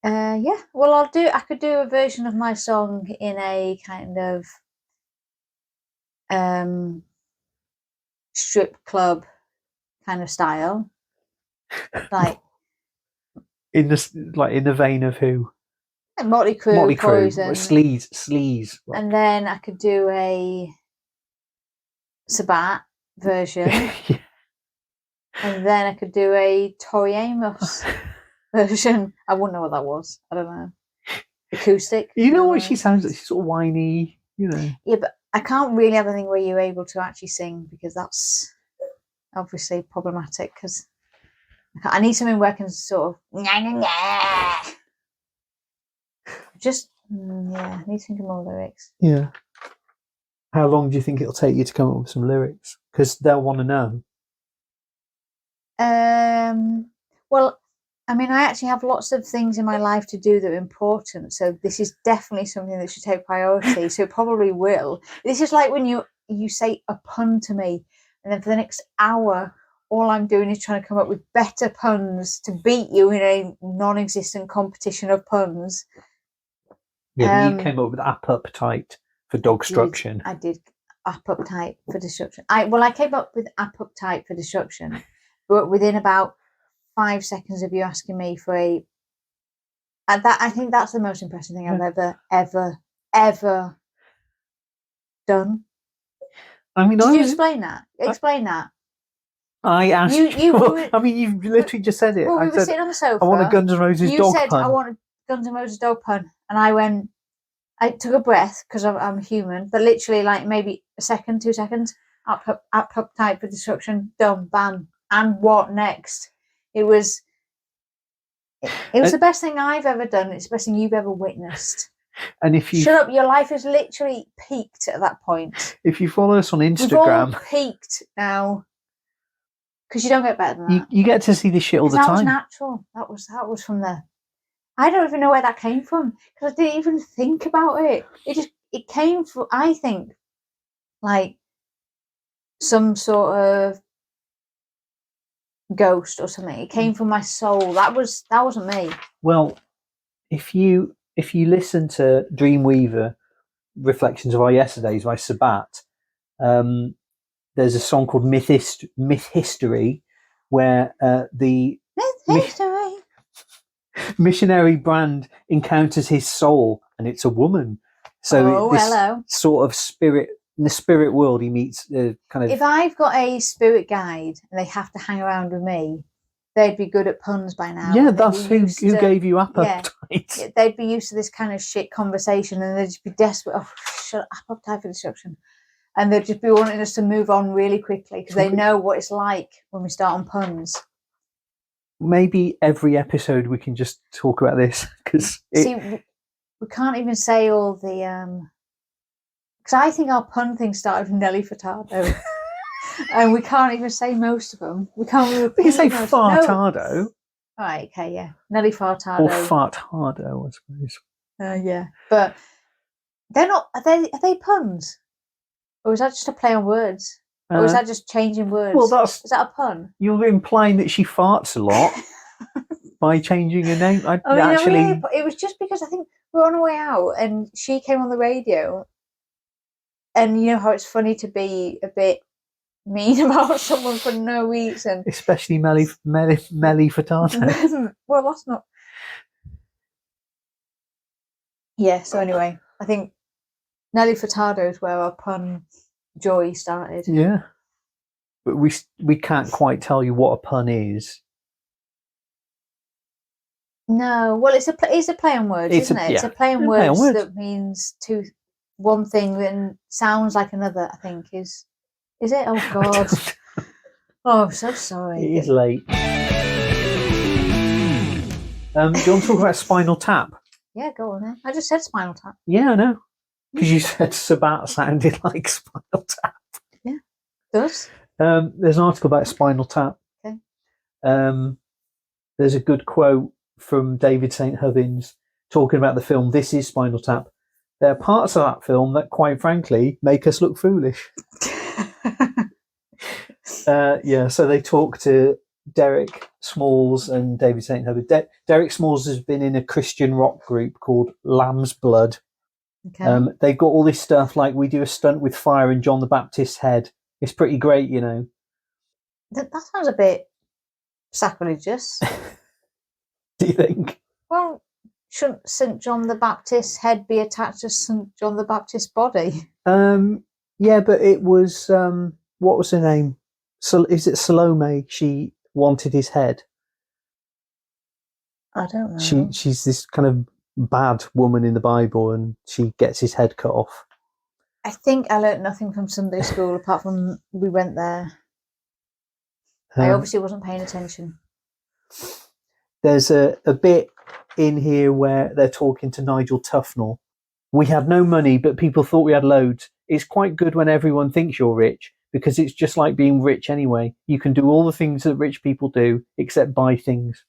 Yeah. Well, I could do a version of my song in a kind of strip club kind of style, like In the vein of who? Motley Crue, Motley Crue, Poison, sleaze. Right. and then I could do a Sabbat version, Yeah. and then I could do a Tori Amos version. I wouldn't know what that was. I don't know. Acoustic. You know what she sounds like? She's sort of whiny, you know. Yeah, but I can't really have anything where you're able to actually sing, because that's obviously problematic. Because I need something where I can sort of just I need to think of more lyrics. Yeah. How long do you think it'll take you to come up with some lyrics? Because they'll want to know. Well, I mean, I actually have lots of things in my life to do that are important. So this is definitely something that should take priority. So it probably will. This is like when you say a pun to me, and then for the next hour, all I'm doing is trying to come up with better puns to beat you in a non-existent competition of puns. Yeah, but you came up with appetite for dogstruction. I did appetite for destruction. I came up with appetite for destruction, but within about 5 seconds of you asking me for I think that's the most impressive thing I've ever done. I mean, Did you explain that? Explain that. I asked you. were- I mean, you've literally just said it. Well, we I were said, sitting on the sofa. I want a Guns N' Roses You dog said pun. I want a Guns N' Roses dog pun, and I went. I took a breath because I'm human, but literally like maybe a second, 2 seconds. Appetite for destruction. Done. Bam. And what next? It was the best thing I've ever done. It's the best thing you've ever witnessed. And if you Shut up! Your life has literally peaked at that point. if you follow us on We've all Instagram, peaked now, because you don't get better than that. you get to see this shit all the That was time. natural. That was from the. I don't even know where that came from, because I didn't even think about it. It came from, I think, like some sort of ghost or something. It came from my soul. That wasn't me. Well, if you listen to Dreamweaver, Reflections of Our Yesterdays by Sabbat, there's a song called Myth History, where the Myth history. Missionary Brand encounters his soul, and it's a woman. So this hello. sort of spirit, in the spirit world, he meets kind of. If I've got a spirit guide and they have to hang around with me, they'd be good at puns by now. Yeah, and they'd that's be who used to- gave you appetite. Yeah, they'd be used to this kind of shit conversation, and they'd just be desperate. Oh, shut up! Appetite for destruction. And they'd just be wanting us to move on really quickly because they know what it's like when we start on puns. Maybe every episode we can just talk about this because See, we can't even say all the because I think our pun thing started with Nelly Furtado, and we can't even say most of them. We can't even we can say most- fartado No. All right, okay, yeah, Nelly Furtado or fartado, I suppose. yeah, but they're not. Are they puns, or is that just a play on words, or is that just changing words? Well, is that a pun? you're implying that she farts a lot by changing her name. I mean, Actually, it was just because I think we were on our way out and she came on the radio, and you know how it's funny to be a bit mean about someone for no reason. especially Melly Furtado. Well, that's not. Yeah. So anyway, I think Nelly Furtado is where our pun joy started. Yeah, but we can't quite tell you what a pun is. No, well, it's a play on words, It's isn't it? It's a yeah, play on a play on words words. that means one thing and sounds like another. I think is it? Oh God! Oh, I'm so sorry. It is late. Do you want to talk about Spinal Tap? Yeah, go on then. I just said Spinal Tap. Yeah, I know. Because you said Sabbat sounded like Spinal Tap. Does? There's an article about Spinal Tap. Okay. There's a good quote from David St. Hubbins talking about the film This Is Spinal Tap. There are parts of that film that, quite frankly, make us look foolish. So they talk to Derek Smalls and David St. Hubbins. Derek Smalls has been in a Christian rock group called Lamb's Blood. Okay. They've got all this stuff like we do a stunt with fire in John the Baptist's head. It's pretty great, you know. That sounds a bit sacrilegious. Do you think? Well, shouldn't St. John the Baptist's head be attached to St. John the Baptist's body? Yeah, but it was what was her name? Is it Salome? She wanted his head. I don't know. She's this kind of bad woman in the Bible, and she gets his head cut off. I think I learnt nothing from Sunday school apart from we went there. I obviously wasn't paying attention. There's a bit in here where they're talking to Nigel Tufnell. We had no money, but people thought we had loads. It's quite good when everyone thinks you're rich, because it's just like being rich anyway. You can do all the things that rich people do, except buy things.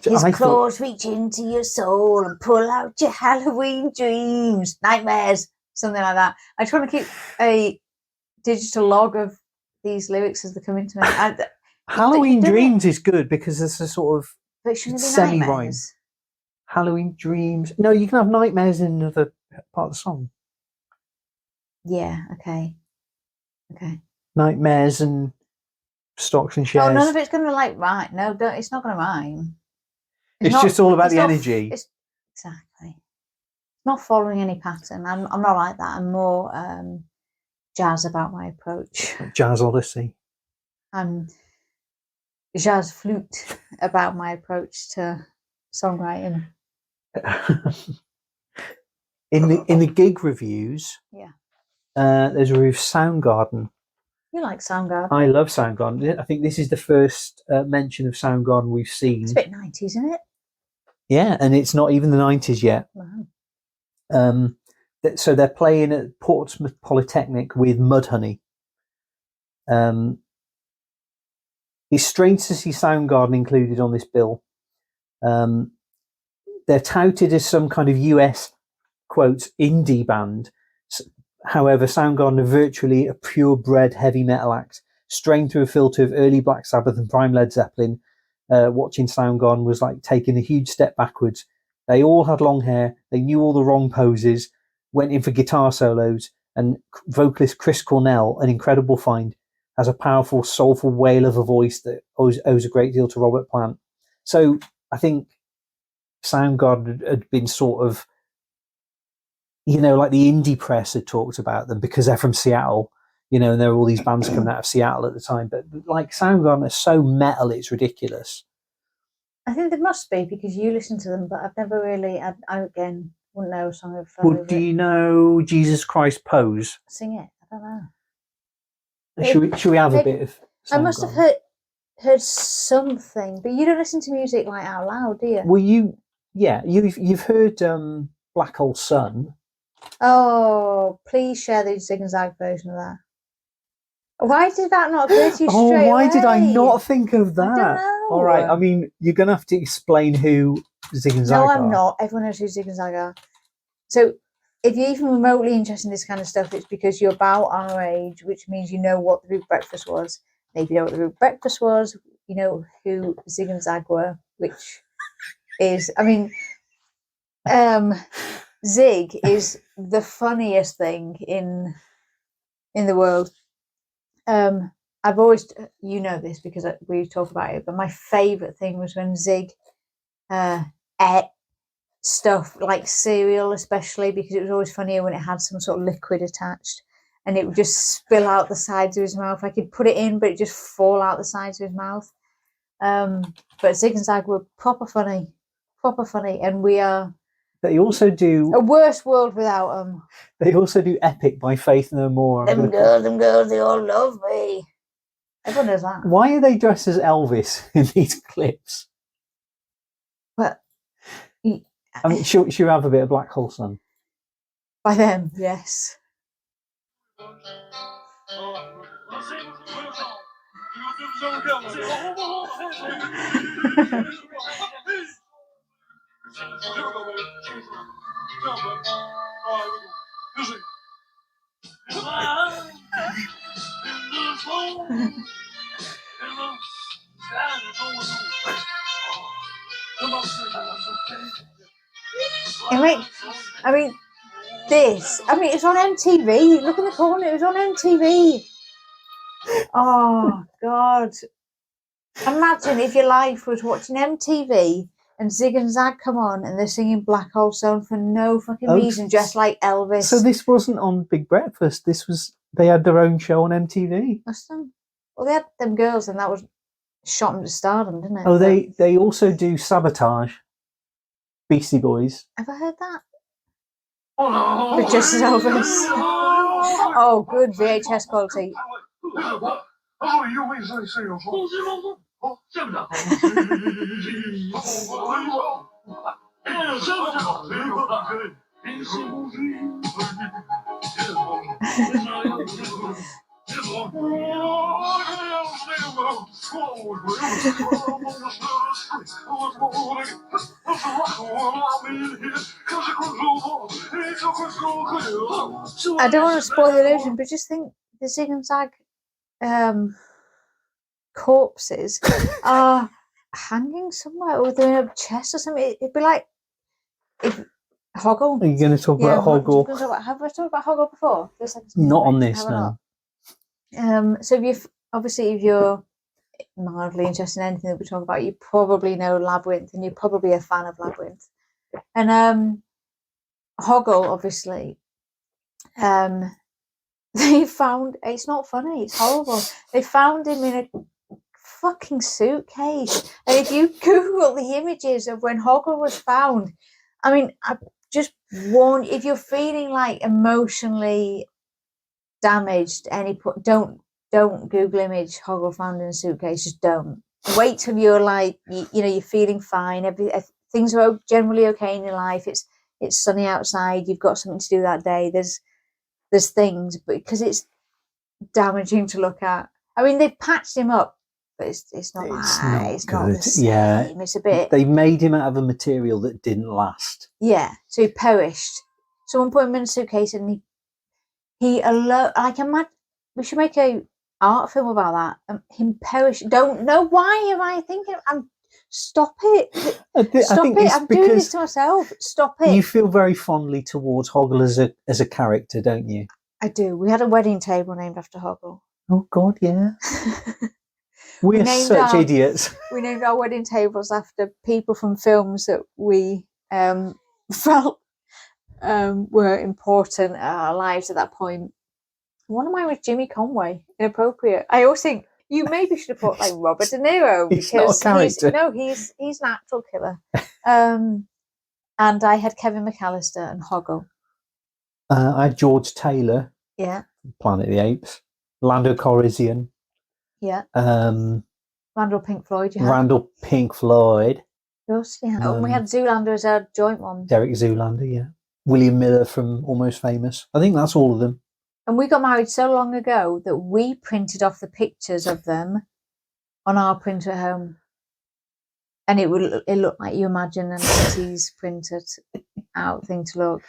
His claws reach into your soul and pull out your Halloween dreams, nightmares, something like that. I try to keep a digital log of these lyrics as they come into me. Halloween Dreams is good because it's a sort of But shouldn't it be semi-rhyme. nightmares? Halloween Dreams. No, you can have nightmares in another part of the song. Yeah, okay. Nightmares and stocks and shares. Oh, none of it's going to rhyme. No, don't. It's not going to rhyme. It's just all about the not- energy. Exactly. It's not following any pattern. I'm not like that. I'm more jazz about my approach. Jazz Odyssey. I'm jazz flute about my approach to songwriting. in the gig reviews, there's a review of Soundgarden. You like Soundgarden? I love Soundgarden. I think this is the first mention of Soundgarden we've seen. It's a bit 90s, isn't it? Yeah, and it's not even the 90s yet. Wow. So they're playing at Portsmouth Polytechnic with Mudhoney. It's strange to see Soundgarden included on this bill. They're touted as some kind of US, quote, indie band. However, Soundgarden are virtually a purebred heavy metal act, strained through a filter of early Black Sabbath and prime Led Zeppelin. Watching Soundgarden was like taking a huge step backwards. They all had long hair. They knew all the wrong poses, went in for guitar solos, and vocalist Chris Cornell, an incredible find, has a powerful, soulful wail of a voice that owes a great deal to Robert Plant. So I think Soundgarden had been sort of, like the indie press had talked about them because they're from Seattle, and there were all these bands coming out of Seattle at the time. But like Soundgarden are so metal, it's ridiculous. I think there must be because you listen to them, but I've never really. I again wouldn't know a song of. Well, do you know Jesus Christ Pose? Sing it? I don't know. Should we have a bit of Soundgarden? I must have heard something, but you don't listen to music like out loud, do you? Well, you've heard Black Hole Sun. Oh, please share the Zig and Zag version of that. Why did that not occur to you straight away? Why did I not think of that? I don't know. All right, I mean, you're going to have to explain who Zig and Zag are. No, I'm not. Everyone knows who Zig and Zag are. So if you're even remotely interested in this kind of stuff, it's because you're about our age, which means you know what the Root Breakfast was. And if you know what the Root Breakfast was, you know who Zig and Zag were, which is, I mean, Zig is the funniest thing in the world. I've always, this because we talk about it, but my favourite thing was when Zig ate stuff like cereal, especially because it was always funnier when it had some sort of liquid attached and it would just spill out the sides of his mouth. Like he'd put it in, but it just fall out the sides of his mouth. But Zig and Zag were proper funny, and we are. They also do a worse world without them. They also do Epic by Faith No More. Them girls, they all love me. Everyone knows that. Why are they dressed as Elvis in these clips? But I mean, should we have a bit of Black Hole Sun? By them, yes. It's on MTV. Look in the corner, it was on MTV. Oh, God. Imagine if your life was watching MTV and Zig and Zag come on and they're singing Black Hole Sun for no fucking reason, just like Elvis. So this wasn't on Big Breakfast. They had their own show on MTV. Well, they had them girls and that was shot them to stardom, didn't it? Oh, they also do Sabotage. Beastie Boys. Have I heard that? But just as Elvis. Oh, good VHS quality. I don't want to spoil the illusion, but just think the Zig and Zag corpses are hanging somewhere or they're in a chest or something. It'd be like if Hoggle. Are you going to talk about Hoggle? Have I talked about Hoggle before? Not on this, no. So if you're mildly interested in anything that we talk about, you probably know Labyrinth and you're probably a fan of Labyrinth. And Hoggle, obviously, they found, it's not funny, it's horrible. They found him in a fucking suitcase. And if you Google the images of when Hoggle was found, I mean, I just warn you, if you're feeling like emotionally damaged, don't Google image Hoggle found in a suitcase. Just don't. Wait till you're like, you're feeling fine. Things are generally okay in your life. It's sunny outside. You've got something to do that day. There's things, but because it's damaging to look at. I mean, they've patched him up, but it's not good. The same. Yeah, it's a bit. They made him out of a material that didn't last. Yeah, so he perished. Someone put him in a suitcase, and he alone. Like, imagine we should make a art film about that. Him perish. Don't know why am I thinking? Stop it! Stop it! I'm doing this to myself. Stop it! You feel very fondly towards Hoggle as a character, don't you? I do. We had a wedding table named after Hoggle. Oh God, yeah. We're named such our- idiots. We named our wedding tables after people from films that we felt were important in our lives at that point. One of mine was Jimmy Conway. Inappropriate. I always think you maybe should have put like Robert De Niro He's not a because character. he's an actual killer. And I had Kevin McAllister and Hoggle. I had George Taylor, Yeah, Planet of the Apes, Lando Calrissian, yeah. um, Randall Pink Floyd. You had. Randall Pink Floyd, Yes, yeah. And we had Zoolander as our joint one. Derek Zoolander, yeah. William Miller from Almost Famous. I think that's all of them. And we got married so long ago that we printed off the pictures of them on our printer at home. And it looked like you imagine an 80s printed out thing to look.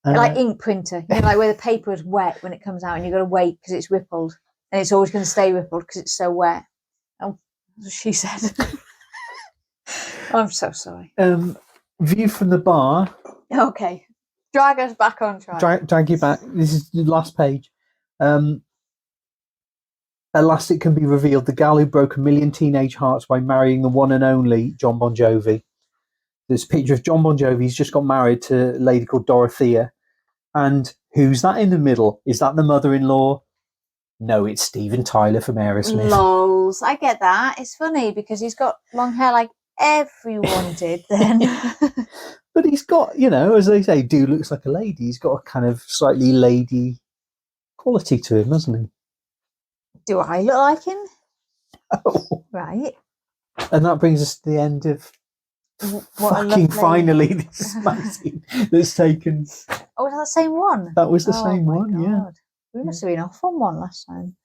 Like ink printer. You know, like where the paper is wet when it comes out and you've got to wait because it's rippled. And it's always going to stay rippled because it's so wet. Oh, she said. I'm so sorry. View from the bar. Okay. Drag us back on track. Drag you back. This is the last page. At last it can be revealed the gal who broke 1 million teenage hearts by marrying the one and only John Bon Jovi. There's a picture of John Bon Jovi. He's just got married to a lady called Dorothea. And who's that in the middle? Is that the mother-in-law? No, it's Steven Tyler from Aerosmith. Lols. I get that. It's funny because he's got long hair like everyone did then. But he's got, you know, as they say, dude looks like a lady. He's got a kind of slightly lady quality to him, hasn't he? Do I look like him? Oh. Right. And that brings us to the end of What a fucking lovely- finally this magazine that's taken. Oh, was that the same one? That was the Oh same my one, yeah. God. We must have been off on one last time.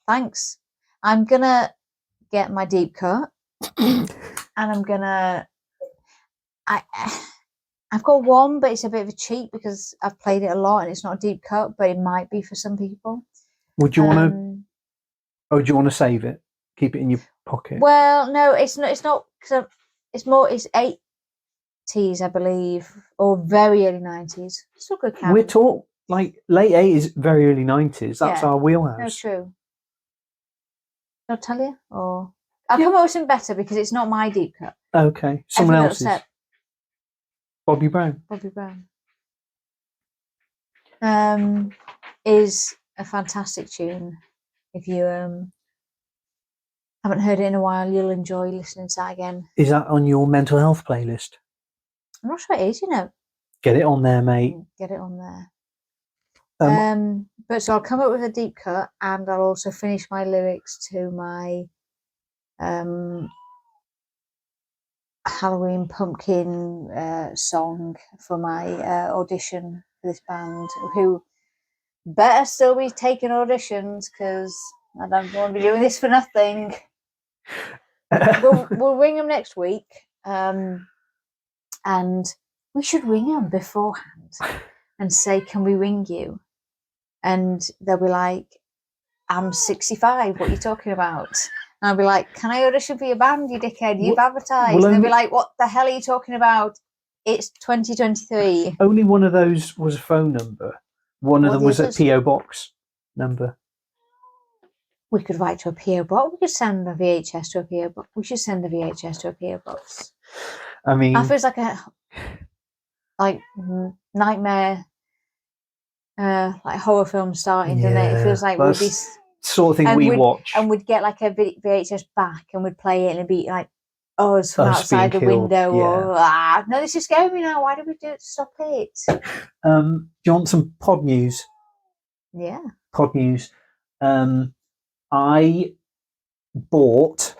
Thanks. I'm gonna get my deep cut, and I'm gonna. I've got one, but it's a bit of a cheat because I've played it a lot, and it's not a deep cut, but it might be for some people. Would you want to? Oh, do you want to save it? Keep it in your pocket. Well, no, it's not. It's not because it's more. It's 80s, I believe, or very early 90s. Still good count. We're talk like late 80s, very early 90s. That's Yeah. our No, wheelhouse. true. I'll tell you, or I'll come up with some better because it's not my deep cut. Okay, someone Everyone else's. except Bobby Brown. Bobby Brown. Is a fantastic tune. If you haven't heard it in a while, you'll enjoy listening to that again. Is that on your mental health playlist? I'm not sure it is, you know. Get it on there, mate. Get it on there. Um, But so I'll come up with a deep cut, and I'll also finish my lyrics to my Halloween pumpkin song for my audition for this band, who better still be taking auditions because I don't want to be doing this for nothing. We'll ring them next week, and we should ring them beforehand and say, "Can we ring you?" And they'll be like, "I'm 65. What are you talking about?" And I'll be like, "Can I audition for your band, you dickhead? You've advertised." well, And they'll be only- like, "What the hell are you talking about? It's 2023. Only one of those was a phone number. One of Well, them the was a others- PO box number. We could write to a PO box. We could send a VHS to a PO box. We should send a VHS to a PO box. I mean, That feels like a nightmare, like horror film starting, doesn't it? It Yeah, feels like we'd be, that's sort of thing and we we'd- watch. and we'd get like a VHS back, and we'd play it, and it'd be like us from Us outside the being killed, window, or no, this is scaring me now. Why did we do it? Stop it! Do you want some pod news? Yeah. Pod news. I bought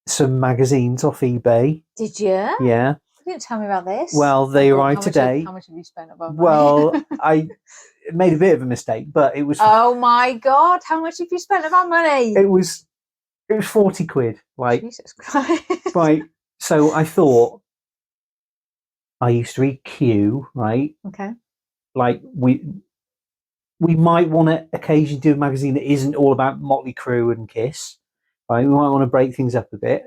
some magazines off eBay. Did you? Yeah. You didn't tell me about this. Well, they Oh, arrived how much today. How much have you spent about? Well, I made a bit of a mistake, but it was Oh my God! How much have you spent of our money? it was 40 quid. Like, Jesus Christ! right. So I thought I used to read Q, right? Okay. Like we might want to occasionally do a magazine that isn't all about Motley Crue and Kiss, right? We might want to break things up a bit.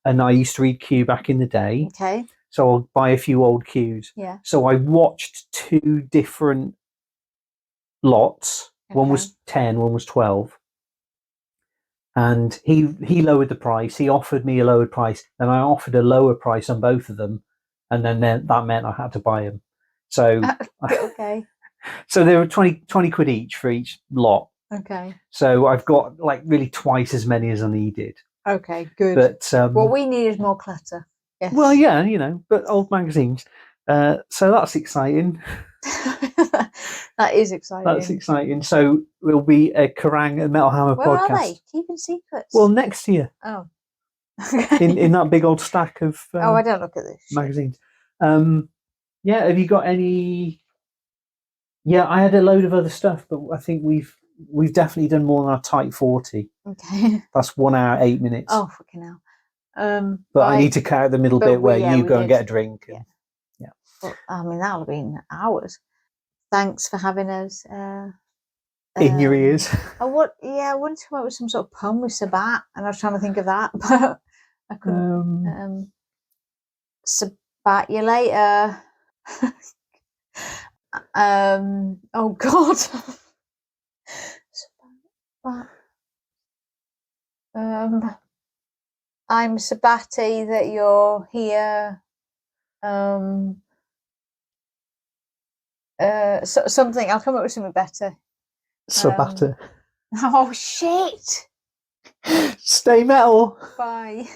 And I used to read Q back in the day, Okay. so I'll buy a few old Qs. Yeah. So I watched 2 different lots. One Okay. was 10, one was 12. and he lowered the price. He offered me a lowered price, and I offered a lower price on both of them, and then that meant I had to buy them. So Okay. so they were 20 quid each for each lot. Okay. So I've got like really twice as many as I needed. Okay. Good. But what we need is more clutter. Yes. well, yeah, but old magazines. So that's exciting. That is exciting. That's exciting. So we'll be a Kerrang and Metal Hammer Where podcast. are they? Keeping secrets. Well, next year. Oh. in that big old stack of oh, I don't look at this magazines. Yeah, have you got any? Yeah, I had a load of other stuff, but I think we've definitely done more than our tight 40. Okay. That's 1 hour 8 minutes. Oh, fucking hell. But I need to cut out the middle bit where you go and get a drink. Yeah. Yeah. Well, I mean, that'll have been hours. Thanks for having us. In your ears. I wanted to come up with some sort of poem with Sabbat, and I was trying to think of that, but I couldn't. Sabbat you later. Oh God. I'm Sabbatty that you're here. Something. I'll come up with something better. Sabbatta. Oh shit! Stay metal. Bye.